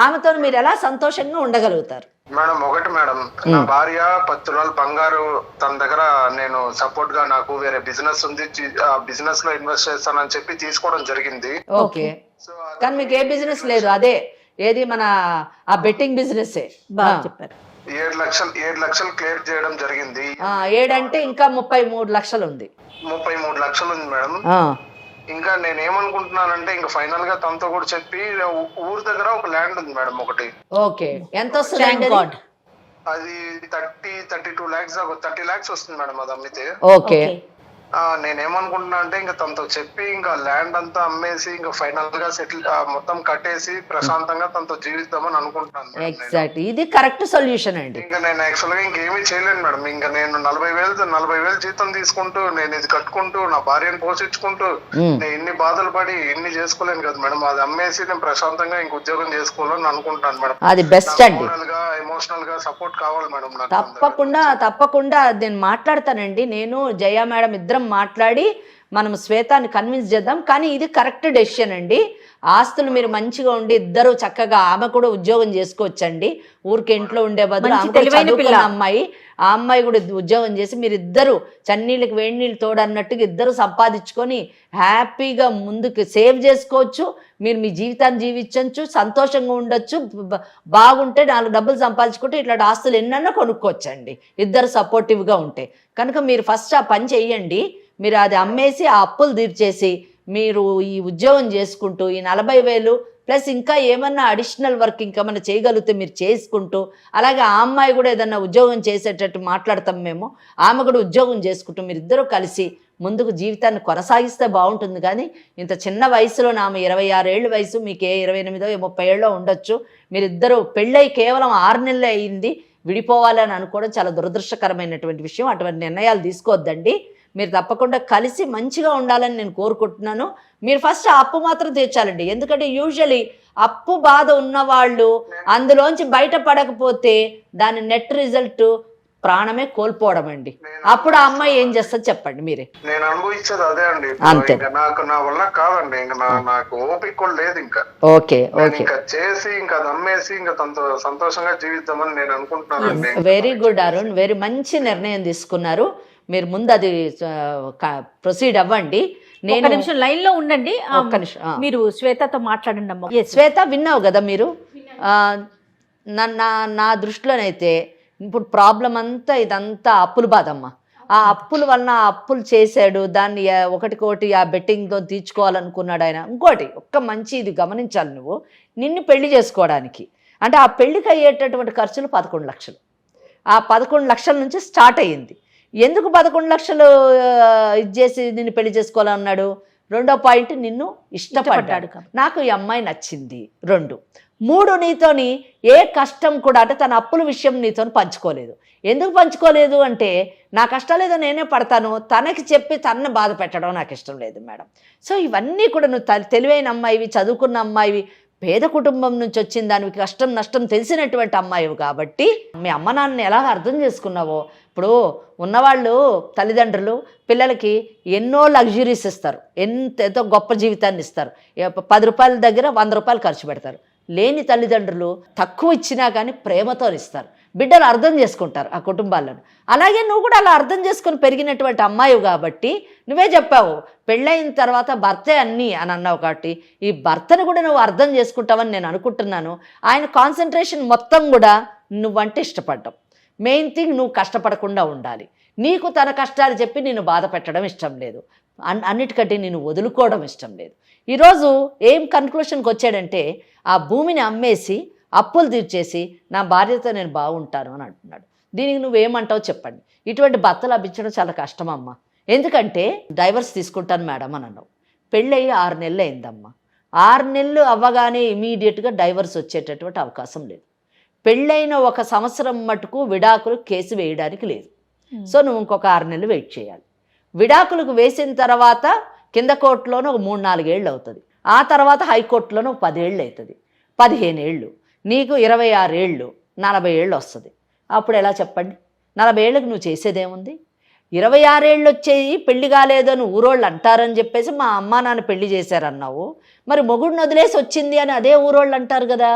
ఆమెతో మీరు ఎలా సంతోషంగా ఉండగలుగుతారు? మేడం, ఒకటి మేడం, నా భార్య 10 తులాల బంగారు తన దగ్గర నేను సపోర్ట్ గా, నాకు వేరే బిజినెస్ ఉంది, ఆ బిజినెస్ లో ఇన్వెస్ట్ చేస్తానని చెప్పి తీసుకోవడం జరిగింది. ఓకే, కానీ మీకు ఏ బిజినెస్ లేదు, అదే ఏది మన ఆ బెట్టింగ్ బిజినెస్. బాగా చెప్పారు. 7 లక్షలు క్లియర్ చేయడం జరిగింది. 7 అంటే ఇంకా 33 లక్షలు ఉంది. 33 లక్షలు ఉంది మేడం. ఇంకా నేను ఏమనుకుంటున్నానంటే, ఇంకా ఫైనల్ గా తనతో కూడా చెప్పి, ఊరు దగ్గర ఒక ల్యాండ్ ఉంది మేడం ఒకటి. ఓకే, ఎంత వస్తుంది? అది 32 lakhs, 30 lakhs వస్తుంది మేడం అది అమ్మితే. ఓకే, నేనేమనుకుంటున్నా అంటే, ఇంకా తనతో చెప్పి ఇంకా ల్యాండ్ అంతా అమ్మేసి ఇంకా ఫైనల్ గా సెటిల్ మొత్తం కట్టేసి ప్రశాంతంగా తనతో జీవిద్దామని అనుకుంటున్నాను. ఎగ్జాక్ట్, ఇది కరెక్ట్ సొల్యూషన్ అండి. ఇంకా నేను యాక్చువల్ గా ఇంకేమీ చేయలేను మేడం. ఇంకా నేను 40,000 జీతం తీసుకుంటూ నేను ఇది కట్టుకుంటూ నా భార్యను పోషించుకుంటూ నేను ఇన్ని బాధలు పడి ఇన్ని చేసుకోలేను కదా మేడం. అది అమ్మేసి నేను ప్రశాంతంగా ఇంక ఉద్యోగం చేసుకోవాలని అనుకుంటాను మేడం. అది బెస్ట్ అండి. ఎమోషనల్ గా సపోర్ట్ కావాలి మేడం. తప్పకుండా నేను మాట్లాడతానండి. నేను జయ మేడం ఇద్దరం మాట్లాడి మనం శ్వేతాన్ని కన్విన్స్ చేద్దాం. కానీ ఇది కరెక్ట్ డెసిషన్ అండి. ఆస్తులు మీరు మంచిగా ఉండి ఇద్దరు చక్కగా, ఆమె కూడా ఉద్యోగం చేసుకోవచ్చండి. ఊరికి ఇంట్లో ఉండే బదులు చదువుకున్న అమ్మాయి, ఆ అమ్మాయి కూడా ఉద్యోగం చేసి మీరిద్దరు చన్నీళ్ళకి వేడి నీళ్ళు తోడన్నట్టుగా ఇద్దరు సంపాదించుకొని హ్యాపీగా ముందుకు సేవ్ చేసుకోవచ్చు. మీరు మీ జీవితాన్ని జీవించవచ్చు, సంతోషంగా ఉండొచ్చు. బాగుంటే 4 డబ్బులు సంపాదించుకుంటే ఇట్లాంటి ఆస్తులు ఎన్నన్నా కొనుక్కోవచ్చండి ఇద్దరు సపోర్టివ్గా ఉంటే. కనుక మీరు ఫస్ట్ ఆ పని చెయ్యండి. మీరు అది అమ్మేసి ఆ అప్పులు తీర్చేసి మీరు ఈ ఉద్యోగం చేసుకుంటూ ఈ 40,000 ప్లస్ ఇంకా ఏమన్నా అడిషనల్ వర్క్ ఇంకా మనం చేయగలిగితే మీరు చేసుకుంటూ, అలాగే ఆ అమ్మాయి కూడా ఏదన్నా ఉద్యోగం చేసేటట్టు మాట్లాడతాం మేము, ఆమె కూడా ఉద్యోగం చేసుకుంటూ మీరిద్దరూ కలిసి ముందుకు జీవితాన్ని కొనసాగిస్తే బాగుంటుంది. కానీ ఇంత చిన్న వయసులో ఆమె 26 ఏళ్ళ వయసు, మీకు 28 30 ఏళ్ళో ఉండొచ్చు, మీరిద్దరూ పెళ్ళై కేవలం 6 నెలలు అయింది, విడిపోవాలని అనుకోవడం చాలా దురదృష్టకరమైనటువంటి విషయం. అటువంటి నిర్ణయాలు తీసుకోవద్దండి. మీరు తప్పకుండా కలిసి మంచిగా ఉండాలని నేను కోరుకుంటున్నాను. మీరు ఫస్ట్ ఆ అప్పు మాత్రం తీర్చాలండి. ఎందుకంటే యూజువలీ అప్పు బాధ ఉన్నవాళ్ళు అందులోంచి బయటపడకపోతే దాని నెట్ రిజల్ట్ ప్రాణమే కోల్పోవడం అండి. అప్పుడు ఆ అమ్మాయి ఏం చేస్తుంది చెప్పండి మీరే. నేను అనుభవించేది అదే అండి. అంతే. ఇంకా నా వల్ల కాదండి, ఇంకా నాకు ఓపిక కూడా లేదు. ఇంకా ఓకే ఓకే, ఇంకా చేసి ఇంకా నమ్మేసి ఇంకా సంతోషంగా జీవిద్దామని నేను అనుకుంటున్నానండి. వెరీ గుడ్ అరుణ్, వెరీ మంచి నిర్ణయం తీసుకున్నారు. మీరు ముందు అది ప్రొసీడ్ అవ్వండి. ఒక నిమిషం లైన్ లో ఉండండి. ఒక్క నిమిషం. మీరు శ్వేతతో మాట్లాడండి అమ్మ. శ్వేత విన్నావు కదా మీరు? నా దృష్టిలోనైతే ఇప్పుడు ప్రాబ్లం అంతా ఇదంతా అప్పుల బాధమ్మ. ఆ అప్పుల వలన అప్పులు చేశాడు, దాన్ని ఒకటికోటి ఆ బెట్టింగ్తో తీర్చుకోవాలనుకున్నాడు ఆయన. ఇంకోటి ఒక్క మంచి ఇది గమనించాలి, నువ్వు నిన్ను పెళ్లి చేసుకోవడానికి అంటే ఆ పెళ్లికి అయ్యేటటువంటి ఖర్చులు 11 లక్షలు. ఆ 11 లక్షల నుంచి స్టార్ట్ అయ్యింది. ఎందుకు 11 లక్షలు ఇచ్చేసి నిన్ను పెళ్లి చేసుకోవాలన్నాడు? రెండో పాయింట్, నిన్ను ఇష్టపడ్డాడు, నాకు ఈ అమ్మాయి నచ్చింది. 2, 3 నీతోని ఏ కష్టం కూడా అంటే తన అప్పుల విషయం నీతో పంచుకోలేదు. ఎందుకు పంచుకోలేదు అంటే నా కష్టాలు ఏదో నేనే పడతాను, తనకి చెప్పి తనని బాధ పెట్టడం నాకు ఇష్టం లేదు మేడం. సో ఇవన్నీ కూడా నువ్వు తెలివైన అమ్మాయివి, చదువుకున్న అమ్మాయివి, పేద కుటుంబం నుంచి వచ్చిన దానికి కష్టం నష్టం తెలిసినటువంటి అమ్మాయివి కాబట్టి మీ అమ్మ నాన్నని ఎలా అర్థం చేసుకున్నావో. ఇప్పుడు ఉన్నవాళ్ళు తల్లిదండ్రులు పిల్లలకి ఎన్నో లగ్జరీస్ ఇస్తారు, ఎంతో గొప్ప జీవితాన్ని ఇస్తారు. 10 రూపాయల దగ్గర 100 రూపాయలు ఖర్చు పెడతారు. లేని తల్లిదండ్రులు తక్కువ ఇచ్చినా కానీ ప్రేమతో ఇస్తారు. బిడ్డలు అర్థం చేసుకుంటారు ఆ కుటుంబాలను. అలాగే నువ్వు కూడా అలా అర్థం చేసుకొని పెరిగినటువంటి అమ్మాయి కాబట్టి నువ్వే చెప్పావు పెళ్ళైన తర్వాత భర్తే అన్నీ అని అన్నావు. కాబట్టి ఈ భర్తను కూడా నువ్వు అర్థం చేసుకుంటావని నేను అనుకుంటున్నాను. ఆయన కాన్సన్ట్రేషన్ మొత్తం కూడా నువ్వంటే ఇష్టపడ్డావు. మెయిన్ థింగ్ నువ్వు కష్టపడకుండా ఉండాలి. నీకు తన కష్టాలు చెప్పి నేను బాధ పెట్టడం ఇష్టం లేదు, అన్నిటికంటే నేను వదులుకోవడం ఇష్టం లేదు. ఈరోజు ఏం కన్క్లూషన్కి వచ్చాడంటే ఆ భూమిని అమ్మేసి అప్పులు తీర్చేసి నా భార్యతో నేను బాగుంటాను అని అంటున్నాడు. దీనికి నువ్వేమంటావు చెప్పండి. ఇటువంటి భర్త లభించడం చాలా కష్టమమ్మా. ఎందుకంటే డైవర్స్ తీసుకుంటాను మేడం అని అన్నావు. పెళ్ళయి 6 నెలలు అయిందమ్మా. 6 నెలలు అవ్వగానే ఇమీడియట్గా డైవర్స్ వచ్చేటటువంటి అవకాశం లేదు. పెళ్ళైన 1 సంవత్సరం మటుకు విడాకులు కేసు వేయడానికి లేదు. సో నువ్వు ఇంకొక 6 నెలలు వెయిట్ చేయాలి. విడాకులకు వేసిన తర్వాత కింద కోర్టులోనూ ఒక 3-4 ఏళ్ళు అవుతుంది. ఆ తర్వాత హైకోర్టులోనూ 10 ఏళ్ళు అవుతుంది. 15 ఏళ్ళు, నీకు 26 ఏళ్ళు, 40 ఏళ్ళు వస్తుంది. అప్పుడు ఎలా చెప్పండి? 40 ఏళ్ళకి నువ్వు చేసేదేముంది? 26 ఏళ్ళు వచ్చేయి పెళ్లి కాలేదని ఊరోళ్ళు అంటారని చెప్పేసి మా అమ్మా నాన్న పెళ్లి చేశారన్నావు. మరి మొగుడిని వదిలేసి వచ్చింది అని అదే ఊరోళ్ళు అంటారు కదా.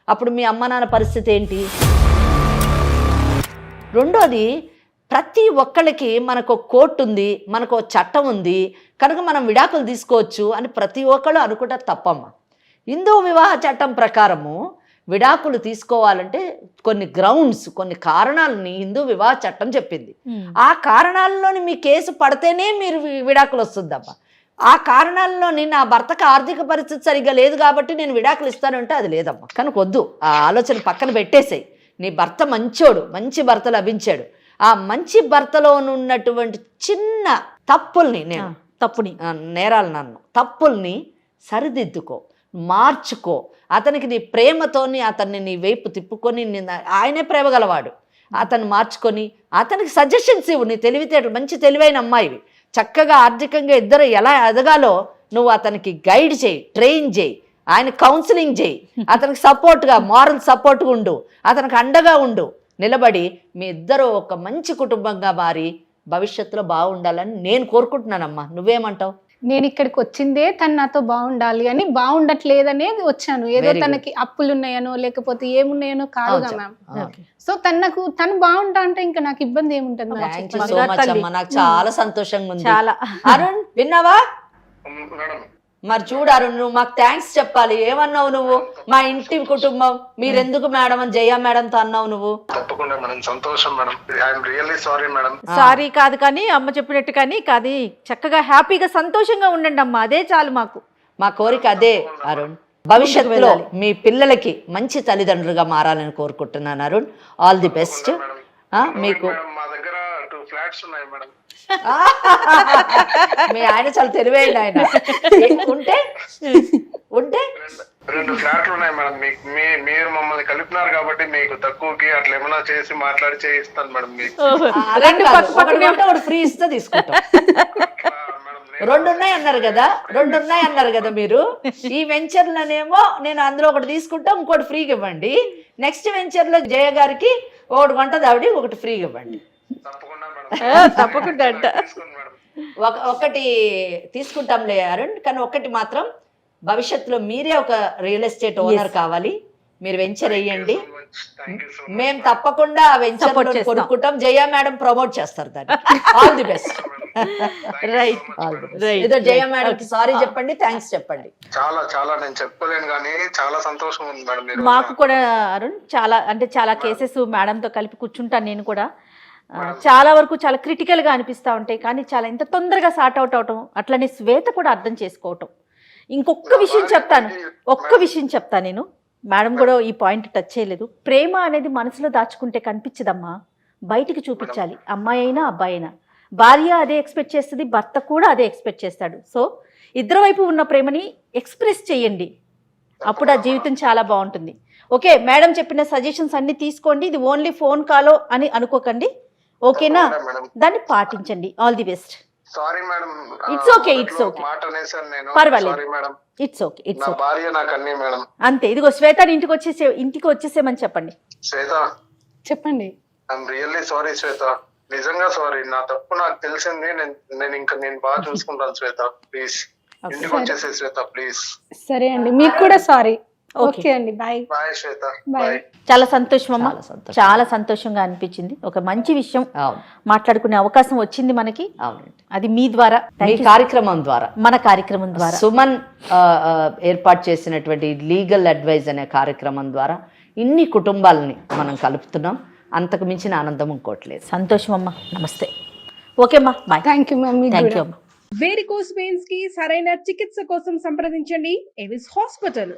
అప్పుడు మీ అమ్మ నాన్న పరిస్థితి ఏంటి? రెండోది, ప్రతి ఒక్కళ్ళకి మనకు కోర్టు ఉంది, మనకు చట్టం ఉంది కనుక మనం విడాకులు తీసుకోవచ్చు అని ప్రతి ఒక్కళ్ళు అనుకుంటారు. తప్పమ్మ. హిందూ వివాహ చట్టం ప్రకారము విడాకులు తీసుకోవాలంటే కొన్ని గ్రౌండ్స్, కొన్ని కారణాలని హిందూ వివాహ చట్టం చెప్పింది. ఆ కారణాల్లోని మీ కేసు పడితేనే మీరు విడాకులు వస్తుందమ్మా. ఆ కారణాల్లోని నా భర్తకు ఆర్థిక పరిస్థితి సరిగ్గా లేదు కాబట్టి నేను విడాకులు ఇస్తానంటే అది లేదమ్మా. కనుక వద్దు, ఆ ఆలోచన పక్కన పెట్టేసాయి. నీ భర్త మంచోడు, మంచి భర్త లభించాడు. ఆ మంచి భర్తలో ఉన్నటువంటి చిన్న తప్పుల్ని నేరాలు నన్ను తప్పుల్ని సరిదిద్దుకో, మార్చుకో. అతనికి నీ ప్రేమతోని అతన్ని నీ వైపు తిప్పుకొని, ఆయనే ప్రేమ గలవాడు, అతన్ని మార్చుకొని అతనికి సజెషన్స్ ఇవ్వు. నీ తెలివితేటలు, మంచి తెలివైన అమ్మాయివి, చక్కగా ఆర్థికంగా ఇద్దరు ఎలా ఎదగాలో నువ్వు అతనికి గైడ్ చేయి, ట్రైన్ చేయి, ఆయన కౌన్సిలింగ్ చేయి, అతనికి సపోర్ట్గా, మారల్ సపోర్ట్గా ఉండు, అతనికి అండగా ఉండు. నిలబడి మీ ఇద్దరు ఒక మంచి కుటుంబంగా మారి భవిష్యత్తులో బాగుండాలని నేను కోరుకుంటున్నానమ్మా. నువ్వేమంటావు? నేను ఇక్కడికి వచ్చిందే తను నాతో బాగుండాలి అని, బాగుండట్లేదనే వచ్చాను. ఏదో తనకి అప్పులు ఉన్నాయనో లేకపోతే ఏమున్నాయనో కాదుగా మ్యామ్. సో తను బాగుంటా అంటే ఇంకా నాకు ఇబ్బంది ఏముంటుంది? నాకు చాలా సంతోషంగా ఉంది. అరుణ్ విన్నావా? మరి చూడు అరుణ్, నువ్వు మాకు థ్యాంక్స్ చెప్పాలి. ఏమన్నావు నువ్వు? మా ఇంటి కుటుంబం మీరెందుకు మేడం అని జయ మేడంతో అన్నావు నువ్వు. తప్పకుండా మేడం, సంతోషం madam. I'm really sorry madam. Sorry కాదు కానీ అమ్మ చెప్పినట్టు కానీ చక్కగా హ్యాపీగా సంతోషంగా ఉండండి అమ్మా, అదే చాలు మాకు. మా కోరిక అదే అరుణ్. భవిష్యత్తులో వెళ్ళాలి. మీ పిల్లలకి మంచి తల్లిదండ్రులుగా మారాలని కోరుకుంటున్నాను అరుణ్. All the best. మీకు మేడం మా దగ్గర 2 ఫ్లాట్స్ ఉన్నాయి మేడం. మీ ఆయన చాలా తెలివైన ఆయన. ఉంటే ఉంటే 2 ఫ్లాట్లు ఉన్నాయి మేడం. మీరు మమ్మల్ని కలిపినారు కాబట్టి మీకు తక్కువకి అట్లా ఏమైనా చేసి మాట్లాడి చేయిస్తాను మేడం మీకు. ఒకటి ఫ్రీ ఇస్తే తీసుకుంటాం. మేడం 2 ఉన్నాయి అన్నారు కదా మీరు. ఈ వెంచర్లనేమో నేను అందులో ఒకటి తీసుకుంటా, ఇంకోటి ఫ్రీగా ఇవ్వండి. నెక్స్ట్ వెంచర్ లో జయ గారికి ఒకటి కొంటది ఆవిడ, ఒకటి ఫ్రీగా ఇవ్వండి. తప్పకుండా మేడం. తప్పకుండా అంట. తీసుకోండి మేడం. ఒకటి తీసుకుంటాంలే అరుణ్, కానీ ఒకటి మాత్రం భవిష్యత్తులో మీరే ఒక రియల్ ఎస్టేట్ ఓనర్ కావాలి. మీరు వెంచర్ వేయండి. Thank you so much. మేము తప్పకుండా ఆ వెంచర్ Support చేస్తాం. కొనుక్కుంటాం. జయ మేడం ప్రమోట్ చేస్తారు దాన్ని. All the best. Right right. ఏదో జయ మేడం సారీ చెప్పండి, థ్యాంక్స్ చెప్పండి. చాలా చాలా నేను చెప్పలేను కానీ చాలా సంతోషం ఉంది మేడం. మీరు మాకు కూడా అరుణ్ చాలా కేసెస్ మేడంతో కలిపి కూర్చుంటాను నేను కూడా. చాలా వరకు చాలా క్రిటికల్గా అనిపిస్తూ ఉంటాయి, కానీ చాలా ఇంత తొందరగా సార్ట్ అవుట్ అవటం, అట్లనే శ్వేత కూడా అర్థం చేసుకోవటం. ఇంకొక విషయం చెప్తాను నేను. మేడం కూడా ఈ పాయింట్ టచ్ చేయలేదు. ప్రేమ అనేది మనసులో దాచుకుంటే కనిపించదమ్మా, బయటికి చూపించాలి. అమ్మాయి అయినా అబ్బాయి అయినా. భార్య అదే ఎక్స్పెక్ట్ చేస్తుంది, భర్త కూడా అదే ఎక్స్పెక్ట్ చేస్తాడు. సో ఇద్దరు వైపు ఉన్న ప్రేమని ఎక్స్ప్రెస్ చేయండి, అప్పుడు ఆ జీవితం చాలా బాగుంటుంది. ఓకే, మేడం చెప్పిన సజెషన్స్ అన్ని తీసుకోండి. ఇది ఓన్లీ ఫోన్ కాలో అని అనుకోకండి, ఓకేనా? దాన్ని పాటించండి. All the best. Sorry madam. It's okay. మాట అనేసాను నేను. పర్వాలేదు. Sorry madam. It's okay. నా భార్య నాకు అన్నీ మేడం. అంతే. ఇదిగో శ్వేత ఇంటికి వచ్చేసేమని చెప్పండి. శ్వేత, చెప్పండి. ఐఎమ్ రియల్లీ సారీ శ్వేత. నిజంగా సారీ. నా తప్పు నాకు తెలిసింది. నేను బాగా చూసుకుంటాను శ్వేత. ప్లీజ్ ఇంటికి వచ్చేసే శ్వేత ప్లీజ్. సరే అండి, మీకు కూడా సారీ. Okay. ఓకే అండి, బాయ్. బాయ్ శ్వేత. బాయ్. బాయ్. చాలా సంతోషం అమ్మా, చాలా సంతోషం. చాలా సంతోషంగా అనిపించింది. ఒక మంచి విషయం అవును, మాట్లాడుకునే అవకాశం వచ్చింది మనకి. అవునండి. అది మీ ద్వారా, మీ కార్యక్రమం ద్వారా, మన కార్యక్రమం ద్వారా, సుమన్ ఏర్పాటు చేసినటువంటి లీగల్ అడ్వైజ్ అనే కార్యక్రమం ద్వారా ఇన్ని కుటుంబాలని మనం కలుపుతున్నాం. అంతకు మించిన ఆనందం ఇంకోట్లేదు. సంతోషం అమ్మా. నమస్తే. ఓకే అమ్మా, bye. Thank you ma'am. Thank you అమ్మా. వేరికోస్ వెయిన్స్ కి సరైన చికిత్స కోసం సంప్రదించండి ఎవిస్ హాస్పిటల్.